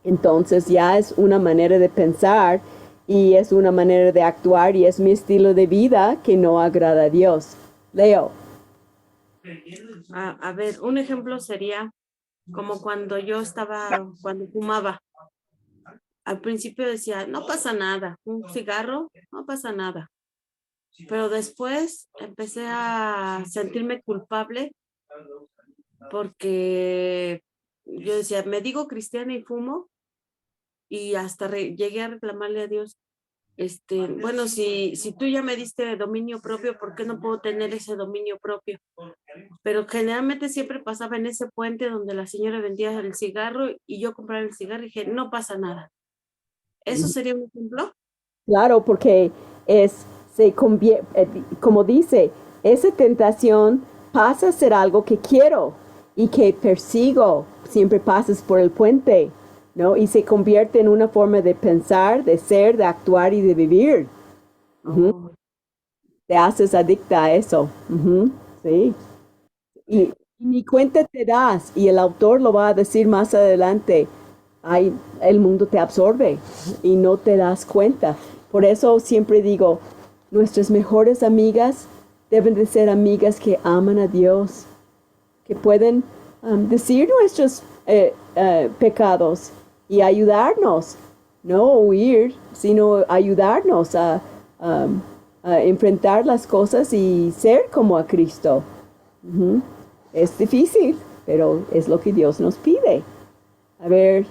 entonces ya es una manera de pensar y es una manera de actuar y es mi estilo de vida que no agrada a Dios. Leo. A ver, un ejemplo sería como cuando cuando fumaba. Al principio decía, no pasa nada, un cigarro, no pasa nada. Pero después empecé a sentirme culpable porque yo decía, me digo cristiana y fumo y hasta llegué a reclamarle a Dios, bueno, si tú ya me diste dominio propio, ¿por qué no puedo tener ese dominio propio? Pero generalmente siempre pasaba en ese puente donde la señora vendía el cigarro y yo compraba el cigarro y dije, no pasa nada. ¿Eso sería un ejemplo? Claro, porque se convierte, como dice, esa tentación pasa a ser algo que quiero y que persigo. Siempre pasas por el puente, ¿no? Y se convierte en una forma de pensar, de ser, de actuar y de vivir. Ujú. Te haces adicta a eso. Ujú, sí. Y ni cuenta te das, y el autor lo va a decir más adelante. El mundo te absorbe y no te das cuenta. Por eso siempre digo, nuestras mejores amigas deben de ser amigas que aman a Dios, que pueden decir nuestros pecados y ayudarnos, no huir, sino ayudarnos a enfrentar las cosas y ser como a Cristo. Ujú. Es difícil, pero es lo que Dios nos pide. A ver,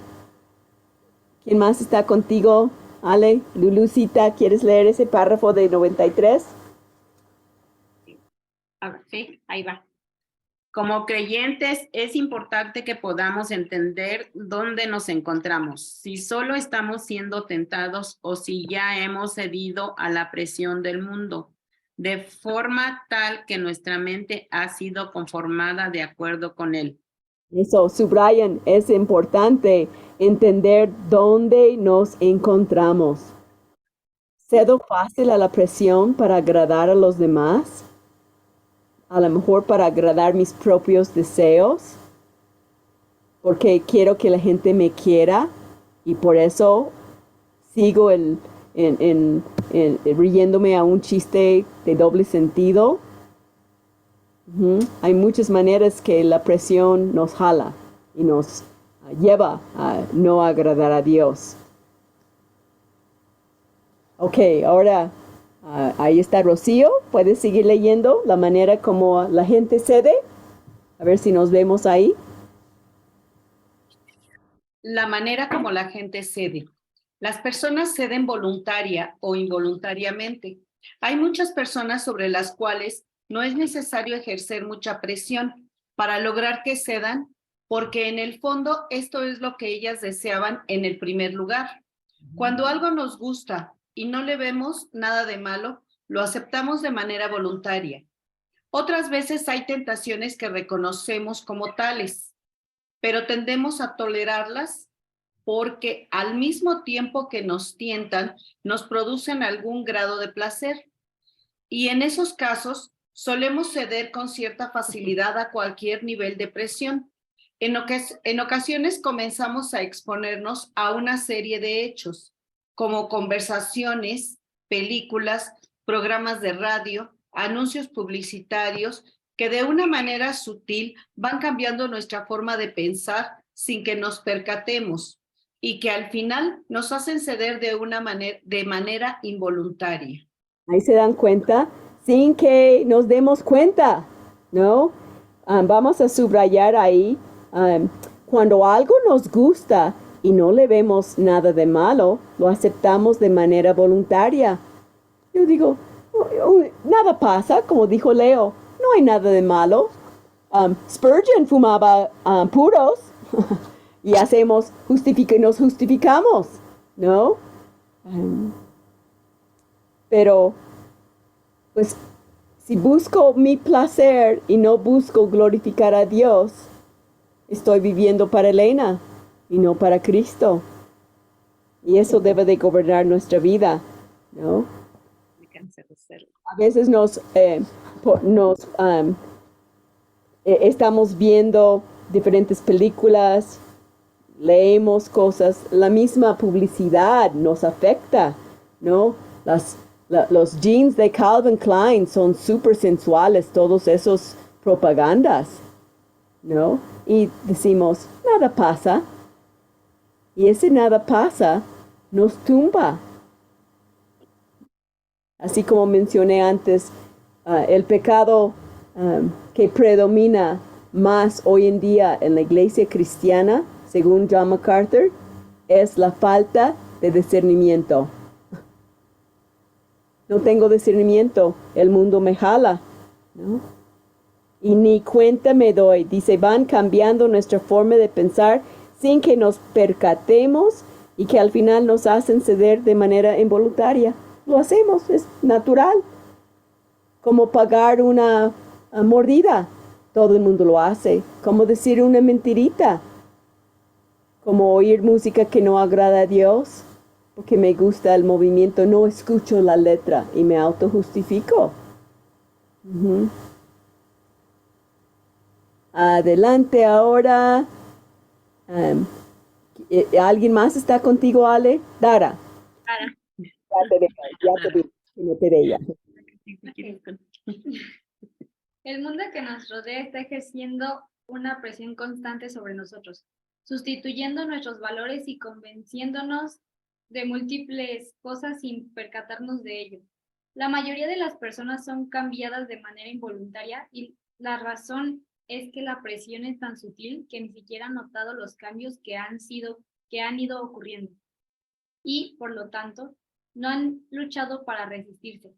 ¿quién más está contigo? Ale, Lulucita, ¿quieres leer ese párrafo de 93? A ver, sí, ahí va. Como creyentes, es importante que podamos entender dónde nos encontramos, si solo estamos siendo tentados o si ya hemos cedido a la presión del mundo, de forma tal que nuestra mente ha sido conformada de acuerdo con él. Eso, subrayan, es importante entender dónde nos encontramos. ¿Cedo fácil a la presión para agradar a los demás? A lo mejor para agradar mis propios deseos, porque quiero que la gente me quiera y por eso sigo riéndome a un chiste de doble sentido. Hay muchas maneras que la presión nos jala y nos lleva a no agradar a Dios. Ok, ahora ahí está Rocío. ¿Puedes seguir leyendo la manera como la gente cede? A ver si nos vemos ahí. La manera como la gente cede. Las personas ceden voluntaria o involuntariamente. Hay muchas personas sobre las cuales no es necesario ejercer mucha presión para lograr que cedan, porque en el fondo esto es lo que ellas deseaban en el primer lugar. Cuando algo nos gusta y no le vemos nada de malo, lo aceptamos de manera voluntaria. Otras veces hay tentaciones que reconocemos como tales, pero tendemos a tolerarlas porque al mismo tiempo que nos tientan, nos producen algún grado de placer. Y en esos casos, solemos ceder con cierta facilidad a cualquier nivel de presión. En ocasiones comenzamos a exponernos a una serie de hechos, como conversaciones, películas, programas de radio, anuncios publicitarios, que de una manera sutil van cambiando nuestra forma de pensar sin que nos percatemos y que al final nos hacen ceder de manera involuntaria. Ahí se dan cuenta sin que nos demos cuenta, ¿no? Vamos a subrayar ahí, cuando algo nos gusta y no le vemos nada de malo, lo aceptamos de manera voluntaria. Yo digo, nada pasa, como dijo Leo, no hay nada de malo. Spurgeon fumaba puros y nos justificamos, ¿no? Pero, pues, si busco mi placer y no busco glorificar a Dios, estoy viviendo para Elena y no para Cristo. Y eso debe de gobernar nuestra vida, ¿no? A veces estamos viendo diferentes películas, leemos cosas, la misma publicidad nos afecta, ¿no? Los jeans de Calvin Klein son súper sensuales, todos esos propagandas, ¿no? Y decimos, nada pasa. Y ese nada pasa nos tumba. Así como mencioné antes, el pecado que predomina más hoy en día en la iglesia cristiana, según John MacArthur, es la falta de discernimiento. no tengo discernimiento, el mundo me jala, ¿no? Y ni cuenta me doy. Dice, van cambiando nuestra forma de pensar sin que nos percatemos y que al final nos hacen ceder de manera involuntaria. Lo hacemos, es natural. Como pagar una mordida, todo el mundo lo hace. Como decir una mentirita. Como oír música que no agrada a Dios, porque me gusta el movimiento, no escucho la letra y me autojustifico. Adelante ahora. ¿Alguien más está contigo, Ale? Dara. Ya te vi. El mundo que nos rodea está ejerciendo una presión constante sobre nosotros, sustituyendo nuestros valores y convenciéndonos de múltiples cosas sin percatarnos de ello. La mayoría de las personas son cambiadas de manera involuntaria y la razón es que la presión es tan sutil que ni siquiera han notado los cambios que han ido ocurriendo y, por lo tanto, no han luchado para resistirse.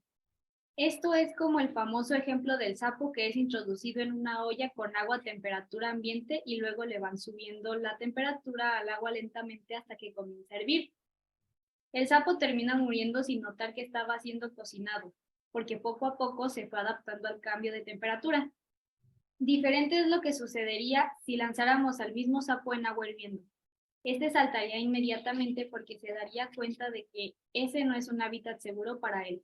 Esto es como el famoso ejemplo del sapo que es introducido en una olla con agua a temperatura ambiente y luego le van subiendo la temperatura al agua lentamente hasta que comienza a hervir. El sapo termina muriendo sin notar que estaba siendo cocinado, porque poco a poco se fue adaptando al cambio de temperatura. Diferente es lo que sucedería si lanzáramos al mismo sapo en agua hirviendo. Este saltaría inmediatamente porque se daría cuenta de que ese no es un hábitat seguro para él.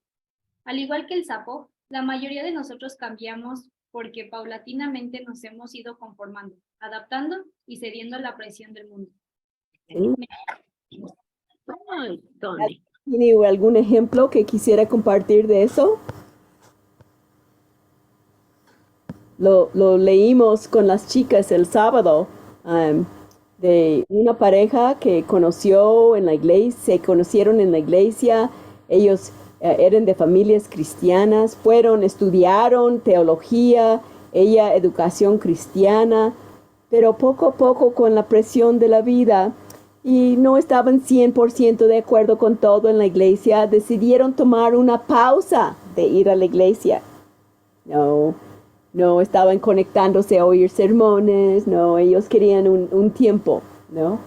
Al igual que el sapo, la mayoría de nosotros cambiamos porque paulatinamente nos hemos ido conformando, adaptando y cediendo a la presión del mundo. ¿Tiene algún ejemplo que quisiera compartir de eso? Lo leímos con las chicas el sábado, de una pareja que conoció en la iglesia, se conocieron en la iglesia, ellos eran de familias cristianas, estudiaron teología, ella educación cristiana, pero poco a poco con la presión de la vida y no estaban 100% de acuerdo con todo en la iglesia, decidieron tomar una pausa de ir a la iglesia. No estaban conectándose a oír sermones, ellos querían un tiempo, ¿no?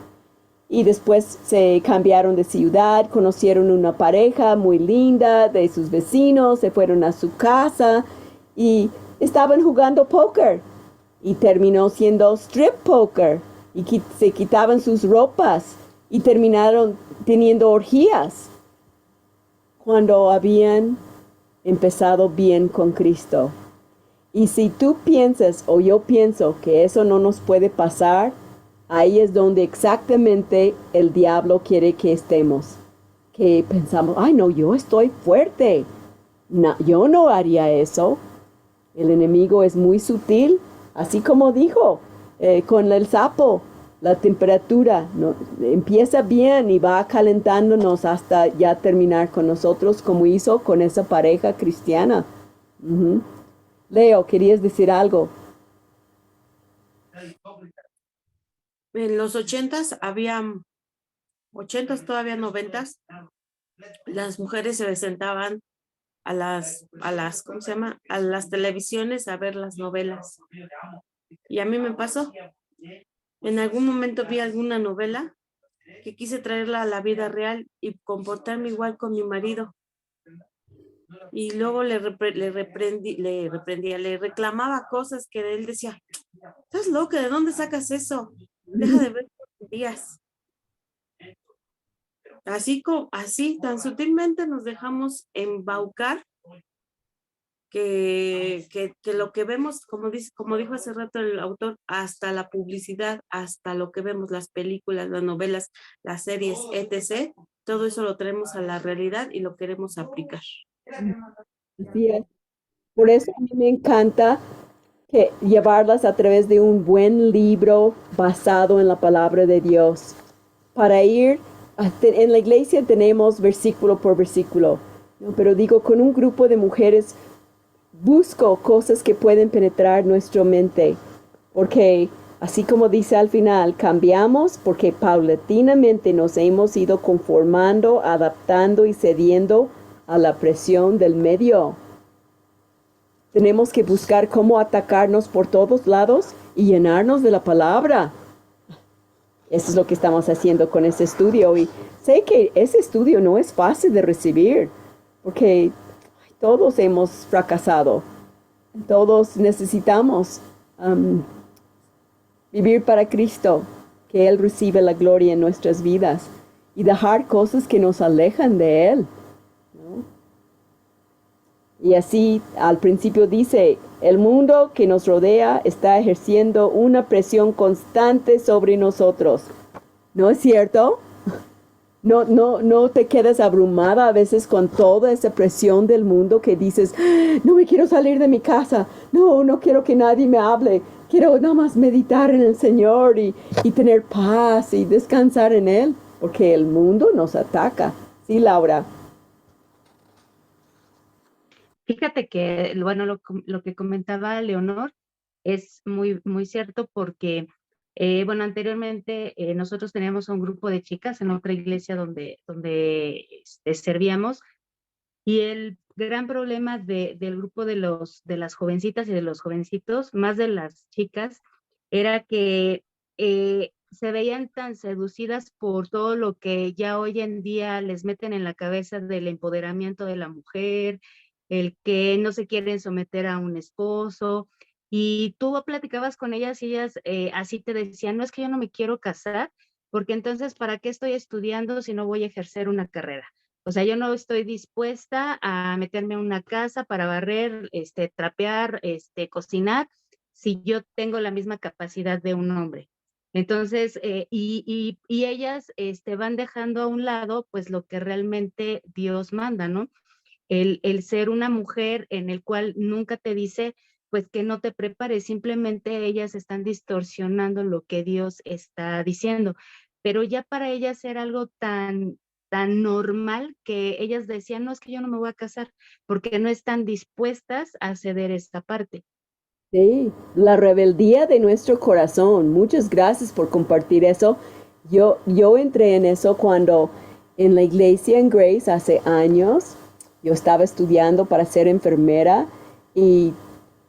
Y después se cambiaron de ciudad, conocieron una pareja muy linda de sus vecinos, se fueron a su casa y estaban jugando póker. Y terminó siendo strip poker y se quitaban sus ropas y terminaron teniendo orgías cuando habían empezado bien con Cristo. Y si tú piensas o yo pienso que eso no nos puede pasar, ahí es donde exactamente el diablo quiere que estemos. Que pensamos, ay no, yo estoy fuerte. No, yo no haría eso. El enemigo es muy sutil, así como dijo con el sapo, la temperatura empieza bien y va calentándonos hasta ya terminar con nosotros como hizo con esa pareja cristiana. Leo, ¿querías decir algo? En los 80s había 80s, todavía 90s, las mujeres se sentaban a las, ¿cómo se llama? A las televisiones a ver las novelas. Y a mí me pasó. En algún momento vi alguna novela que quise traerla a la vida real y comportarme igual con mi marido. Y luego le reclamaba cosas que él decía, estás loca, ¿de dónde sacas eso? Deja de ver días. Así tan sutilmente nos dejamos embaucar que lo que vemos, como dijo hace rato el autor, hasta la publicidad, hasta lo que vemos, las películas, las novelas, las series, etc., todo eso lo traemos a la realidad y lo queremos aplicar. Así es. Por eso a mí me encanta llevarlas a través de un buen libro basado en la palabra de Dios. Para ir, en la iglesia tenemos versículo por versículo, ¿no? Pero digo, con un grupo de mujeres busco cosas que pueden penetrar nuestra mente, porque así como dice al final, cambiamos porque paulatinamente nos hemos ido conformando, adaptando y cediendo a la presión del medio. Tenemos que buscar cómo atacarnos por todos lados y llenarnos de la palabra. Eso es lo que estamos haciendo con ese estudio. Y sé que ese estudio no es fácil de recibir, porque todos hemos fracasado. Todos necesitamos vivir para Cristo, que Él recibe la gloria en nuestras vidas y dejar cosas que nos alejan de Él, ¿no? Y así al principio dice, el mundo que nos rodea está ejerciendo una presión constante sobre nosotros. ¿No es cierto? No te quedas abrumada a veces con toda esa presión del mundo que dices, no me quiero salir de mi casa, no quiero que nadie me hable, quiero nada más meditar en el Señor y tener paz y descansar en Él, porque el mundo nos ataca. Sí, Laura. Fíjate que, bueno, lo que comentaba Leonor es muy cierto porque, bueno, anteriormente nosotros teníamos un grupo de chicas en otra iglesia donde servíamos, y el gran problema del grupo de las jovencitas y de los jovencitos, más de las chicas, era que se veían tan seducidas por todo lo que ya hoy en día les meten en la cabeza del empoderamiento de la mujer, el que no se quieren someter a un esposo, y tú platicabas con ellas y ellas así te decían, no, es que yo no me quiero casar, porque entonces, ¿para qué estoy estudiando si no voy a ejercer una carrera? O sea, yo no estoy dispuesta a meterme en una casa para barrer, trapear, cocinar, si yo tengo la misma capacidad de un hombre. Entonces, y ellas van dejando a un lado, pues, lo que realmente Dios manda, ¿no? El ser una mujer en el cual nunca te dice, pues, que no te prepares, simplemente ellas están distorsionando lo que Dios está diciendo. Pero ya para ellas era algo tan normal que ellas decían, no, es que yo no me voy a casar, porque no están dispuestas a ceder esta parte. Sí, la rebeldía de nuestro corazón. Muchas gracias por compartir eso. Yo entré en eso cuando en la iglesia en Grace hace años, yo estaba estudiando para ser enfermera y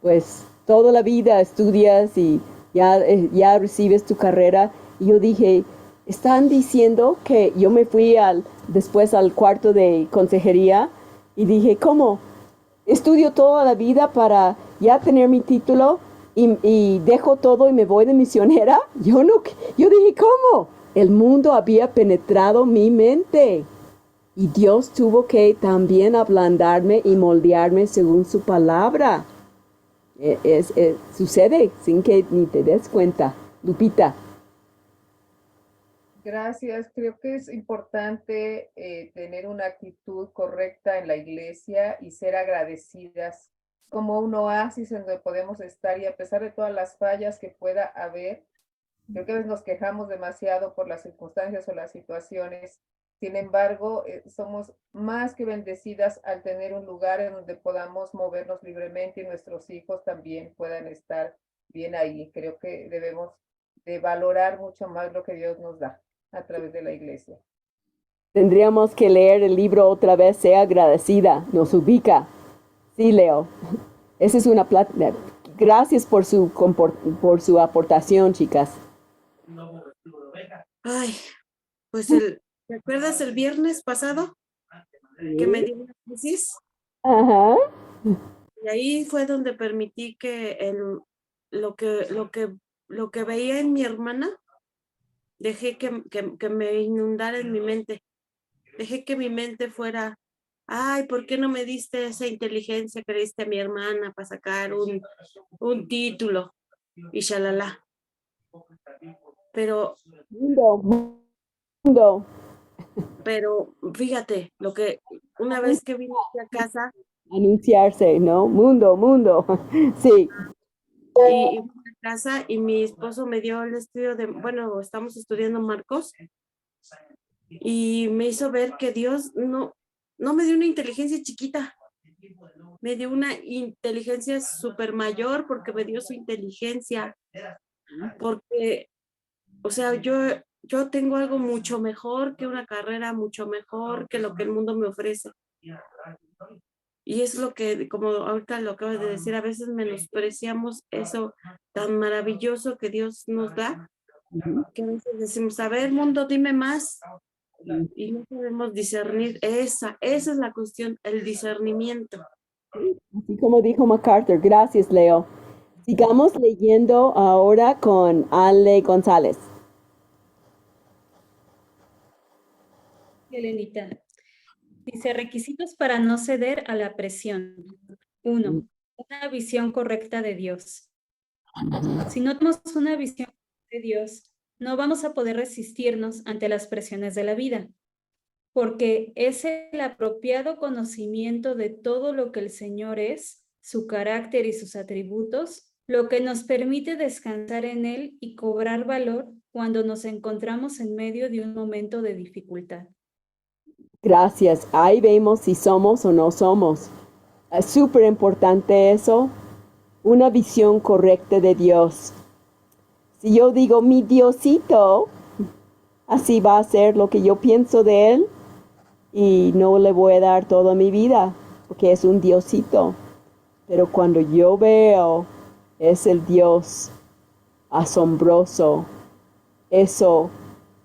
pues toda la vida estudias y ya recibes tu carrera. Y yo dije, están diciendo que yo me fui después al cuarto de consejería y dije, ¿cómo? Estudio toda la vida para ya tener mi título y dejo todo y me voy de misionera. Yo dije, ¿cómo? El mundo había penetrado mi mente y Dios tuvo que también ablandarme y moldearme según su palabra. Sucede sin que ni te des cuenta. Lupita. Gracias. Creo que es importante tener una actitud correcta en la iglesia y ser agradecidas como un oasis en donde podemos estar, y a pesar de todas las fallas que pueda haber, creo que a veces nos quejamos demasiado por las circunstancias o las situaciones. Sin embargo, somos más que bendecidas al tener un lugar en donde podamos movernos libremente y nuestros hijos también puedan estar bien ahí. Creo que debemos de valorar mucho más lo que Dios nos da a través de la iglesia. Tendríamos que leer el libro otra vez, Sea agradecida, nos ubica. Sí, Leo. Esa es una plática. Gracias por su aportación, chicas. Ay, pues ¿te acuerdas el viernes pasado que me dio una crisis? Ajá. Y ahí fue donde permití que lo que veía en mi hermana, dejé que me inundara en mi mente. Dejé que mi mente fuera, ay, ¿por qué no me diste esa inteligencia que le diste a mi hermana para sacar un título? Y shalala. Pero Pero fíjate, una vez que vine aquí a casa. Anunciarse, ¿no? Mundo. Sí. Y fui a casa y mi esposo me dio el estudio bueno, estamos estudiando Marcos. Y me hizo ver que Dios no me dio una inteligencia chiquita. Me dio una inteligencia súper mayor porque me dio su inteligencia. Porque, o sea, yo tengo algo mucho mejor que una carrera, mucho mejor que lo que el mundo me ofrece. Y es lo que, como ahorita lo acabas de decir, a veces menospreciamos eso tan maravilloso que Dios nos da, que a veces decimos, a ver, mundo, dime más. Y no podemos discernir, esa es la cuestión, el discernimiento. Así como dijo MacArthur, gracias Leo. Sigamos leyendo ahora con Ale González. Elenita. Dice, requisitos para no ceder a la presión. 1. Una visión correcta de Dios. Si no tenemos una visión de Dios, no vamos a poder resistirnos ante las presiones de la vida, porque es el apropiado conocimiento de todo lo que el Señor es, su carácter y sus atributos, lo que nos permite descansar en Él y cobrar valor cuando nos encontramos en medio de un momento de dificultad. Gracias. Ahí vemos si somos o no somos. Es súper importante eso. Una visión correcta de Dios. Si yo digo mi Diosito, así va a ser lo que yo pienso de Él y no le voy a dar toda mi vida porque es un Diosito. Pero cuando yo veo es el Dios asombroso, eso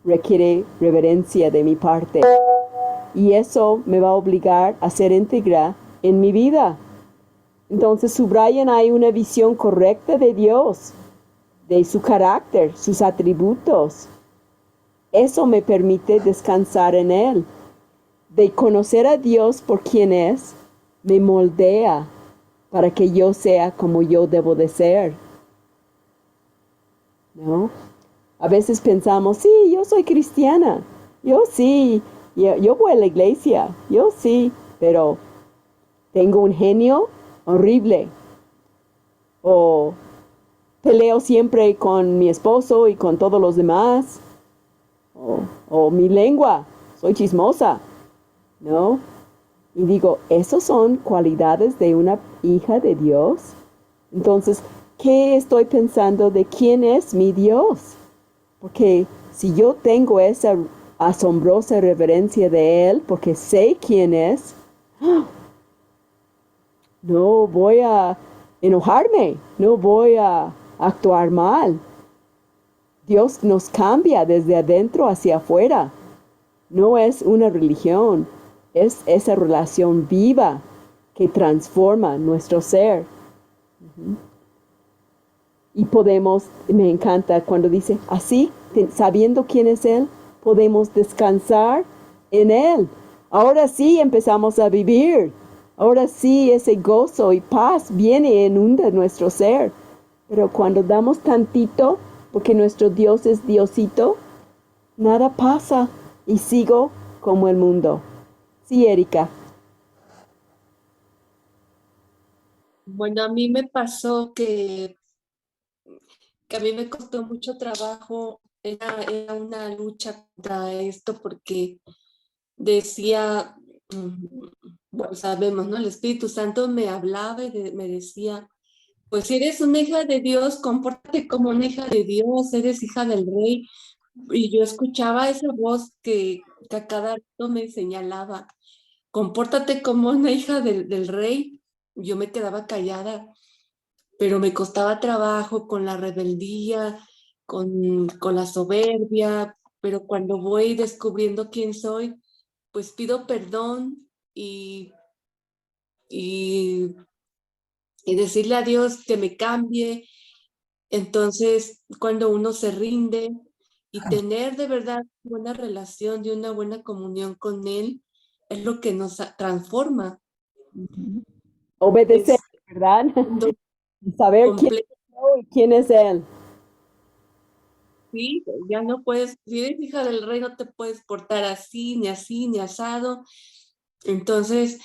requiere reverencia de mi parte. Y eso me va a obligar a ser íntegra en mi vida. Entonces subrayan, hay una visión correcta de Dios, de su carácter, sus atributos. Eso me permite descansar en Él. De conocer a Dios por quien es, me moldea para que yo sea como yo debo de ser. ¿No? A veces pensamos, sí, yo soy cristiana, yo sí, yo voy a la iglesia, yo sí, pero tengo un genio horrible. O peleo siempre con mi esposo y con todos los demás. O mi lengua, soy chismosa, ¿no? Y digo, ¿esos son cualidades de una hija de Dios? Entonces, ¿qué estoy pensando de quién es mi Dios? Porque si yo tengo esa asombrosa reverencia de Él, porque sé quién es, no voy a enojarme, no voy a actuar mal. Dios nos cambia desde adentro hacia afuera. No es una religión, es esa relación viva que transforma nuestro ser. Y podemos, me encanta cuando dice, así, sabiendo quién es Él, podemos descansar en Él. Ahora sí empezamos a vivir. Ahora sí ese gozo y paz viene y inunda nuestro ser. Pero cuando damos tantito, porque nuestro Dios es Diosito, nada pasa y sigo como el mundo. Sí, Erika. Bueno, a mí me pasó que a mí me costó mucho trabajo, era una lucha contra esto porque decía, bueno, sabemos, ¿no? El Espíritu Santo me hablaba y me decía, pues si eres una hija de Dios, compórtate como una hija de Dios, eres hija del Rey. Y yo escuchaba esa voz que a cada rato me señalaba, compórtate como una hija del Rey. Yo me quedaba callada, pero me costaba trabajo con la rebeldía, con la soberbia, pero cuando voy descubriendo quién soy, pues pido perdón y decirle a Dios que me cambie. Entonces, cuando uno se rinde y tener de verdad buena relación y una buena comunión con Él, es lo que nos transforma. Obedecer, ¿verdad? Saber quién es Él. Sí, ya no puedes, si eres hija del Rey, no te puedes portar así, ni asado. Entonces,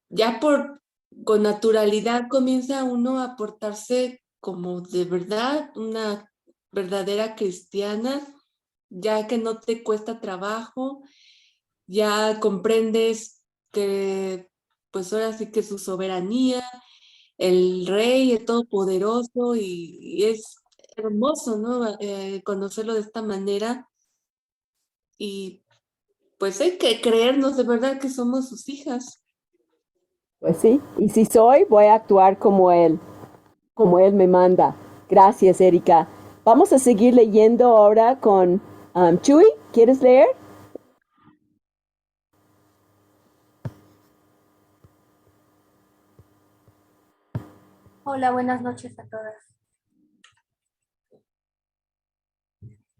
ya con naturalidad comienza uno a portarse como de verdad una verdadera cristiana, ya que no te cuesta trabajo, ya comprendes que pues ahora sí que su soberanía, el Rey es todopoderoso y es hermoso, ¿no? Conocerlo de esta manera y pues hay que creernos de verdad que somos sus hijas. Pues sí, y si soy, voy a actuar como Él me manda. Gracias, Erika. Vamos a seguir leyendo ahora con Chuy. ¿Quieres leer? Hola, buenas noches a todas.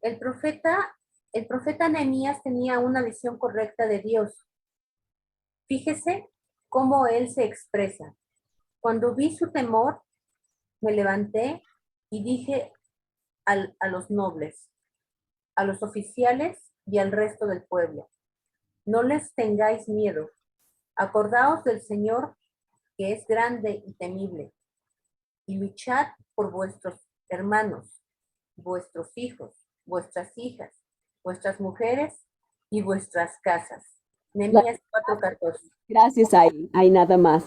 El profeta Nehemías tenía una visión correcta de Dios. Fíjese cómo él se expresa. Cuando vi su temor, me levanté y dije a los nobles, a los oficiales y al resto del pueblo: no les tengáis miedo. Acordaos del Señor, que es grande y temible, y luchad por vuestros hermanos, vuestros hijos, vuestras hijas, vuestras mujeres y vuestras casas. Nehemías 4:14. Gracias, hay nada más.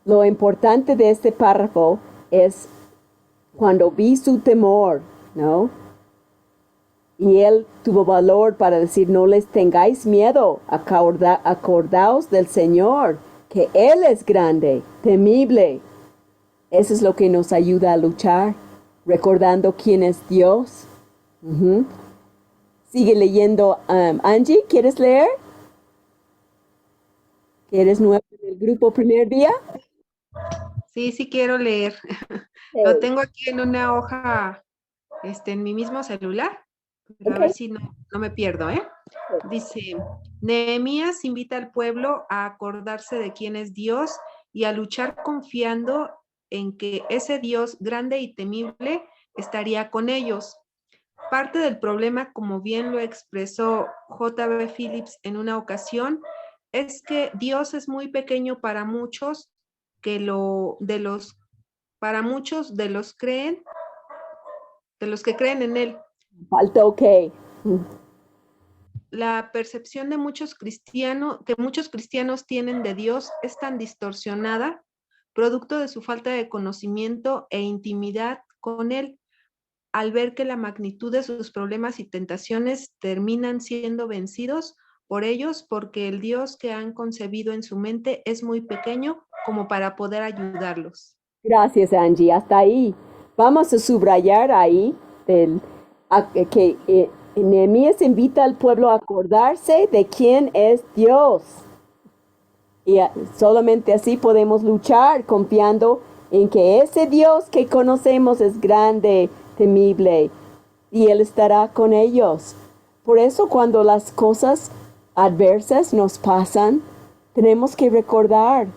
Lo importante de este párrafo es cuando vi su temor, ¿no? Y él tuvo valor para decir: no les tengáis miedo, acordaos del Señor, que Él es grande, temible. Eso es lo que nos ayuda a luchar, recordando quién es Dios. Sigue leyendo. Angie, ¿quieres leer? ¿Que eres nueva en el grupo primer día? Sí quiero leer. Lo tengo aquí en una hoja, en mi mismo celular, pero a ver si no me pierdo, ¿eh? Dice: Nehemías invita al pueblo a acordarse de quién es Dios y a luchar confiando en que ese Dios grande y temible estaría con ellos. Parte del problema, como bien lo expresó J.B. Phillips en una ocasión, es que Dios es muy pequeño para muchos de los que creen en él. Falta ok. La percepción de muchos cristianos tienen de Dios es tan distorsionada, producto de su falta de conocimiento e intimidad con él, al ver que la magnitud de sus problemas y tentaciones terminan siendo vencidos por ellos, porque el Dios que han concebido en su mente es muy pequeño como para poder ayudarlos. Gracias, Angie. Hasta ahí. Vamos a subrayar ahí que Nehemías invita al pueblo a acordarse de quién es Dios. Y solamente así podemos luchar confiando en que ese Dios que conocemos es grande, temible, y Él estará con ellos. Por eso cuando las cosas adversas nos pasan, tenemos que recordar: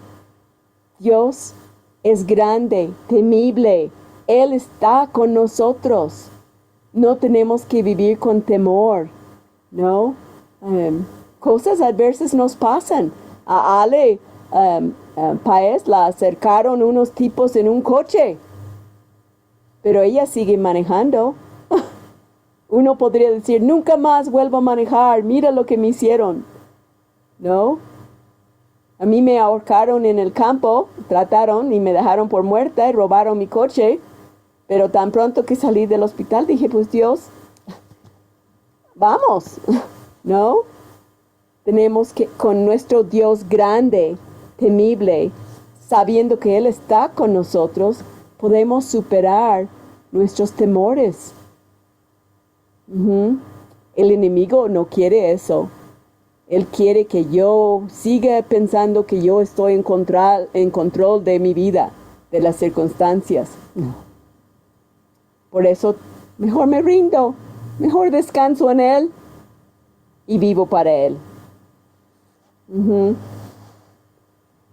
Dios es grande, temible, Él está con nosotros. No tenemos que vivir con temor, ¿no? Cosas adversas nos pasan. A Ale Paez la acercaron unos tipos en un coche, pero ella sigue manejando. Uno podría decir: nunca más vuelvo a manejar, mira lo que me hicieron. ¿No? A mí me ahorcaron en el campo, trataron y me dejaron por muerta y robaron mi coche. Pero tan pronto que salí del hospital dije: pues Dios, vamos, ¿no? Tenemos que, con nuestro Dios grande, temible, sabiendo que Él está con nosotros, podemos superar nuestros temores. El enemigo no quiere eso. Él quiere que yo siga pensando que yo estoy en control de mi vida, de las circunstancias. No. Por eso mejor me rindo, mejor descanso en Él y vivo para Él.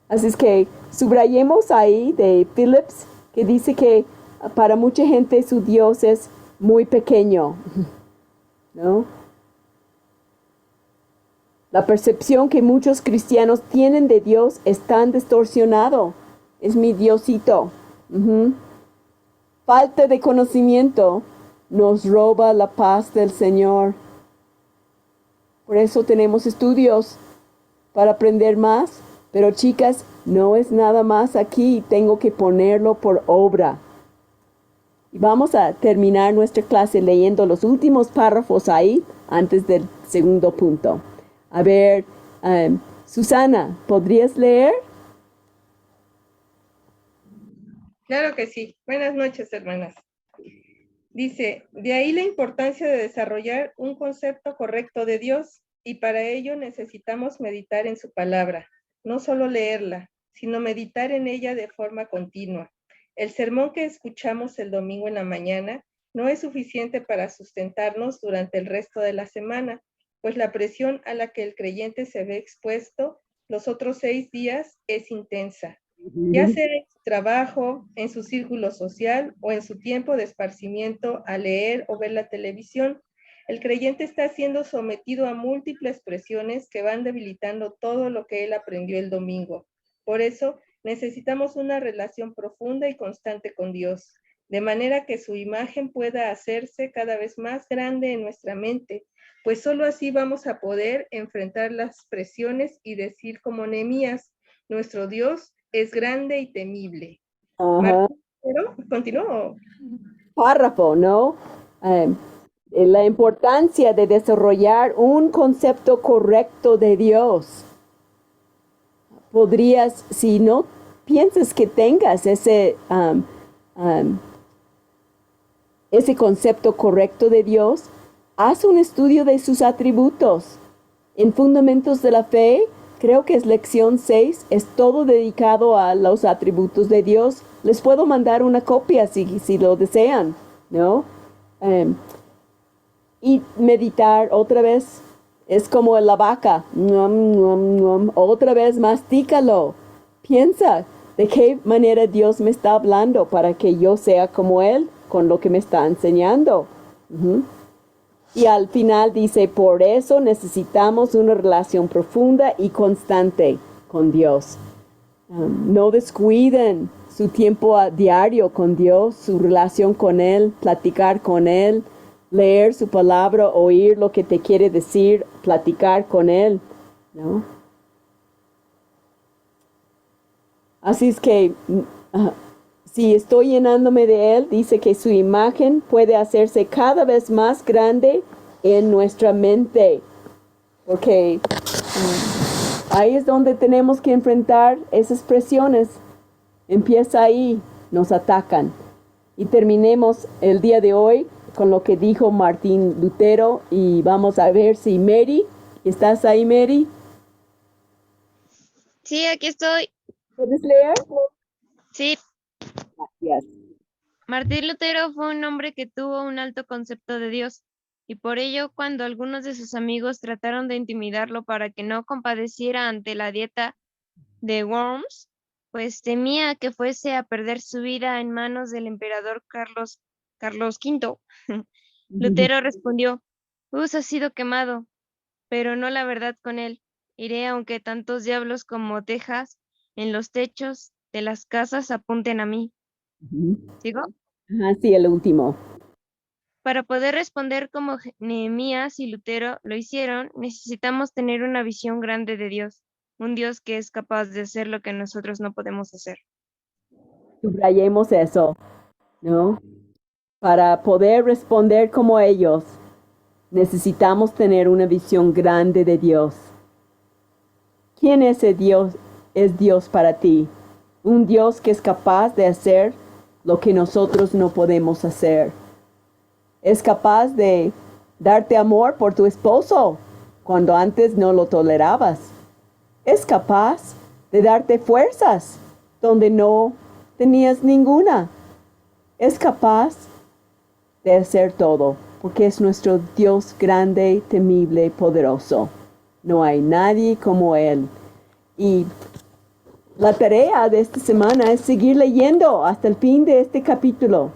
Así es que subrayemos ahí de Phillips, que dice que para mucha gente su Dios es muy pequeño, ¿no? La percepción que muchos cristianos tienen de Dios es tan distorsionado. Es mi Diosito. Falta de conocimiento nos roba la paz del Señor. Por eso tenemos estudios para aprender más. Pero chicas, no es nada más aquí. Tengo que ponerlo por obra. Y vamos a terminar nuestra clase leyendo los últimos párrafos ahí, antes del segundo punto. A ver, Susana, ¿podrías leer? Claro que sí. Buenas noches, hermanas. Dice, de ahí la importancia de desarrollar un concepto correcto de Dios, y para ello necesitamos meditar en su palabra, no solo leerla, sino meditar en ella de forma continua. El sermón que escuchamos el domingo en la mañana no es suficiente para sustentarnos durante el resto de la semana, pues la presión a la que el creyente se ve expuesto los otros 6 días es intensa, ya sea en su trabajo, en su círculo social o en su tiempo de esparcimiento a leer o ver la televisión. El creyente está siendo sometido a múltiples presiones que van debilitando todo lo que él aprendió el domingo. Por eso, necesitamos una relación profunda y constante con Dios, de manera que su imagen pueda hacerse cada vez más grande en nuestra mente, pues solo así vamos a poder enfrentar las presiones y decir como Nehemías, nuestro Dios es grande y temible. Ajá. ¿Continúo? Párrafo, ¿no? La importancia de desarrollar un concepto correcto de Dios. Podrías, si no piensas que tengas ese concepto correcto de Dios, haz un estudio de sus atributos. En Fundamentos de la Fe, creo que es lección 6, es todo dedicado a los atributos de Dios. Les puedo mandar una copia si lo desean, ¿no? Y meditar otra vez, es como la vaca, otra vez mastícalo. Piensa de qué manera Dios me está hablando para que yo sea como Él con lo que me está enseñando. Y al final dice, por eso necesitamos una relación profunda y constante con Dios. No descuiden su tiempo diario con Dios, su relación con Él, platicar con Él, leer su palabra, oír lo que te quiere decir, platicar con Él, ¿no? Así es que si estoy llenándome de Él, dice que su imagen puede hacerse cada vez más grande en nuestra mente. Porque ahí es donde tenemos que enfrentar esas presiones. Empieza ahí, nos atacan. Y terminemos el día de hoy con lo que dijo Martín Lutero. Y vamos a ver si Mary, ¿estás ahí, Mary? Sí, aquí estoy. ¿Puedes leer? Sí. Gracias. Martín Lutero fue un hombre que tuvo un alto concepto de Dios, y por ello, cuando algunos de sus amigos trataron de intimidarlo para que no compadeciera ante la dieta de Worms, pues temía que fuese a perder su vida en manos del emperador Carlos V. Lutero respondió, Hus ha sido quemado, pero no la verdad con él. Iré aunque tantos diablos como tejas en los techos de las casas apunten a mí. ¿Sigo? Ajá, sí, el último. Para poder responder como Nehemías y Lutero lo hicieron, necesitamos tener una visión grande de Dios, un Dios que es capaz de hacer lo que nosotros no podemos hacer. Subrayemos eso, ¿no? Para poder responder como ellos, necesitamos tener una visión grande de Dios. ¿Quién es Dios? Es Dios para ti. Un Dios que es capaz de hacer lo que nosotros no podemos hacer. Es capaz de darte amor por tu esposo cuando antes no lo tolerabas. Es capaz de darte fuerzas donde no tenías ninguna. Es capaz de hacer todo porque es nuestro Dios grande, temible, poderoso. No hay nadie como Él. Y la tarea de esta semana es seguir leyendo hasta el fin de este capítulo.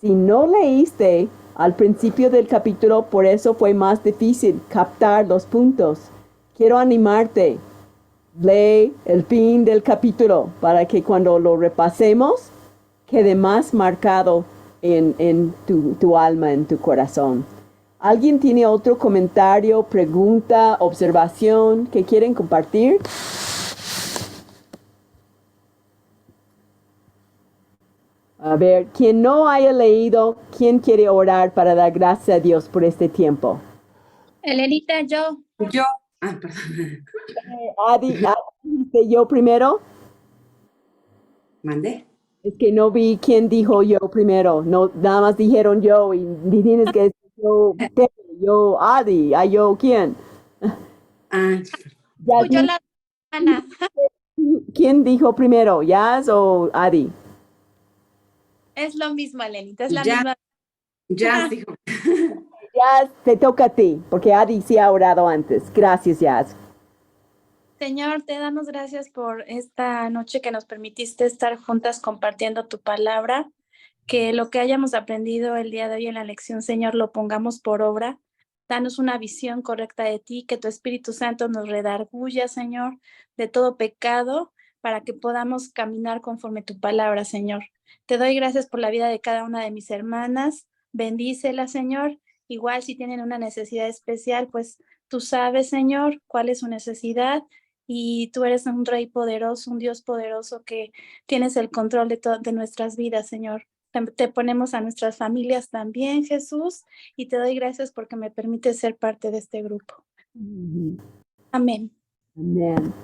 Si no leíste al principio del capítulo, por eso fue más difícil captar los puntos. Quiero animarte. Lee el fin del capítulo para que cuando lo repasemos quede más marcado en tu alma, en tu corazón. ¿Alguien tiene otro comentario, pregunta, observación que quieren compartir? A ver, quien no haya leído, ¿quién quiere orar para dar gracias a Dios por este tiempo? Elenita, yo. Yo. Ah, perdón. Adi, ¿yo primero? ¿Mandé? Es que no vi quién dijo yo primero. No, nada más dijeron yo y tienes que decir yo, Pepe, yo, Adi, ¿a yo quién? Pues yo la Ana. ¿Quién dijo primero, Yas o Adi? Es lo mismo, Elenita, es la misma. Jazz dijo. Yas, te toca a ti, porque Adi sí ha orado antes. Gracias, Yas. Señor, te damos gracias por esta noche que nos permitiste estar juntas compartiendo tu palabra, que lo que hayamos aprendido el día de hoy en la lección, Señor, lo pongamos por obra. Danos una visión correcta de ti, que tu Espíritu Santo nos redarguya, Señor, de todo pecado, para que podamos caminar conforme tu palabra, Señor. Te doy gracias por la vida de cada una de mis hermanas. Bendícela, Señor. Igual si tienen una necesidad especial, pues tú sabes, Señor, cuál es su necesidad. Y tú eres un Rey poderoso, un Dios poderoso que tienes el control de nuestras vidas, Señor. Te ponemos a nuestras familias también, Jesús, y te doy gracias porque me permites ser parte de este grupo. Amén. Amén.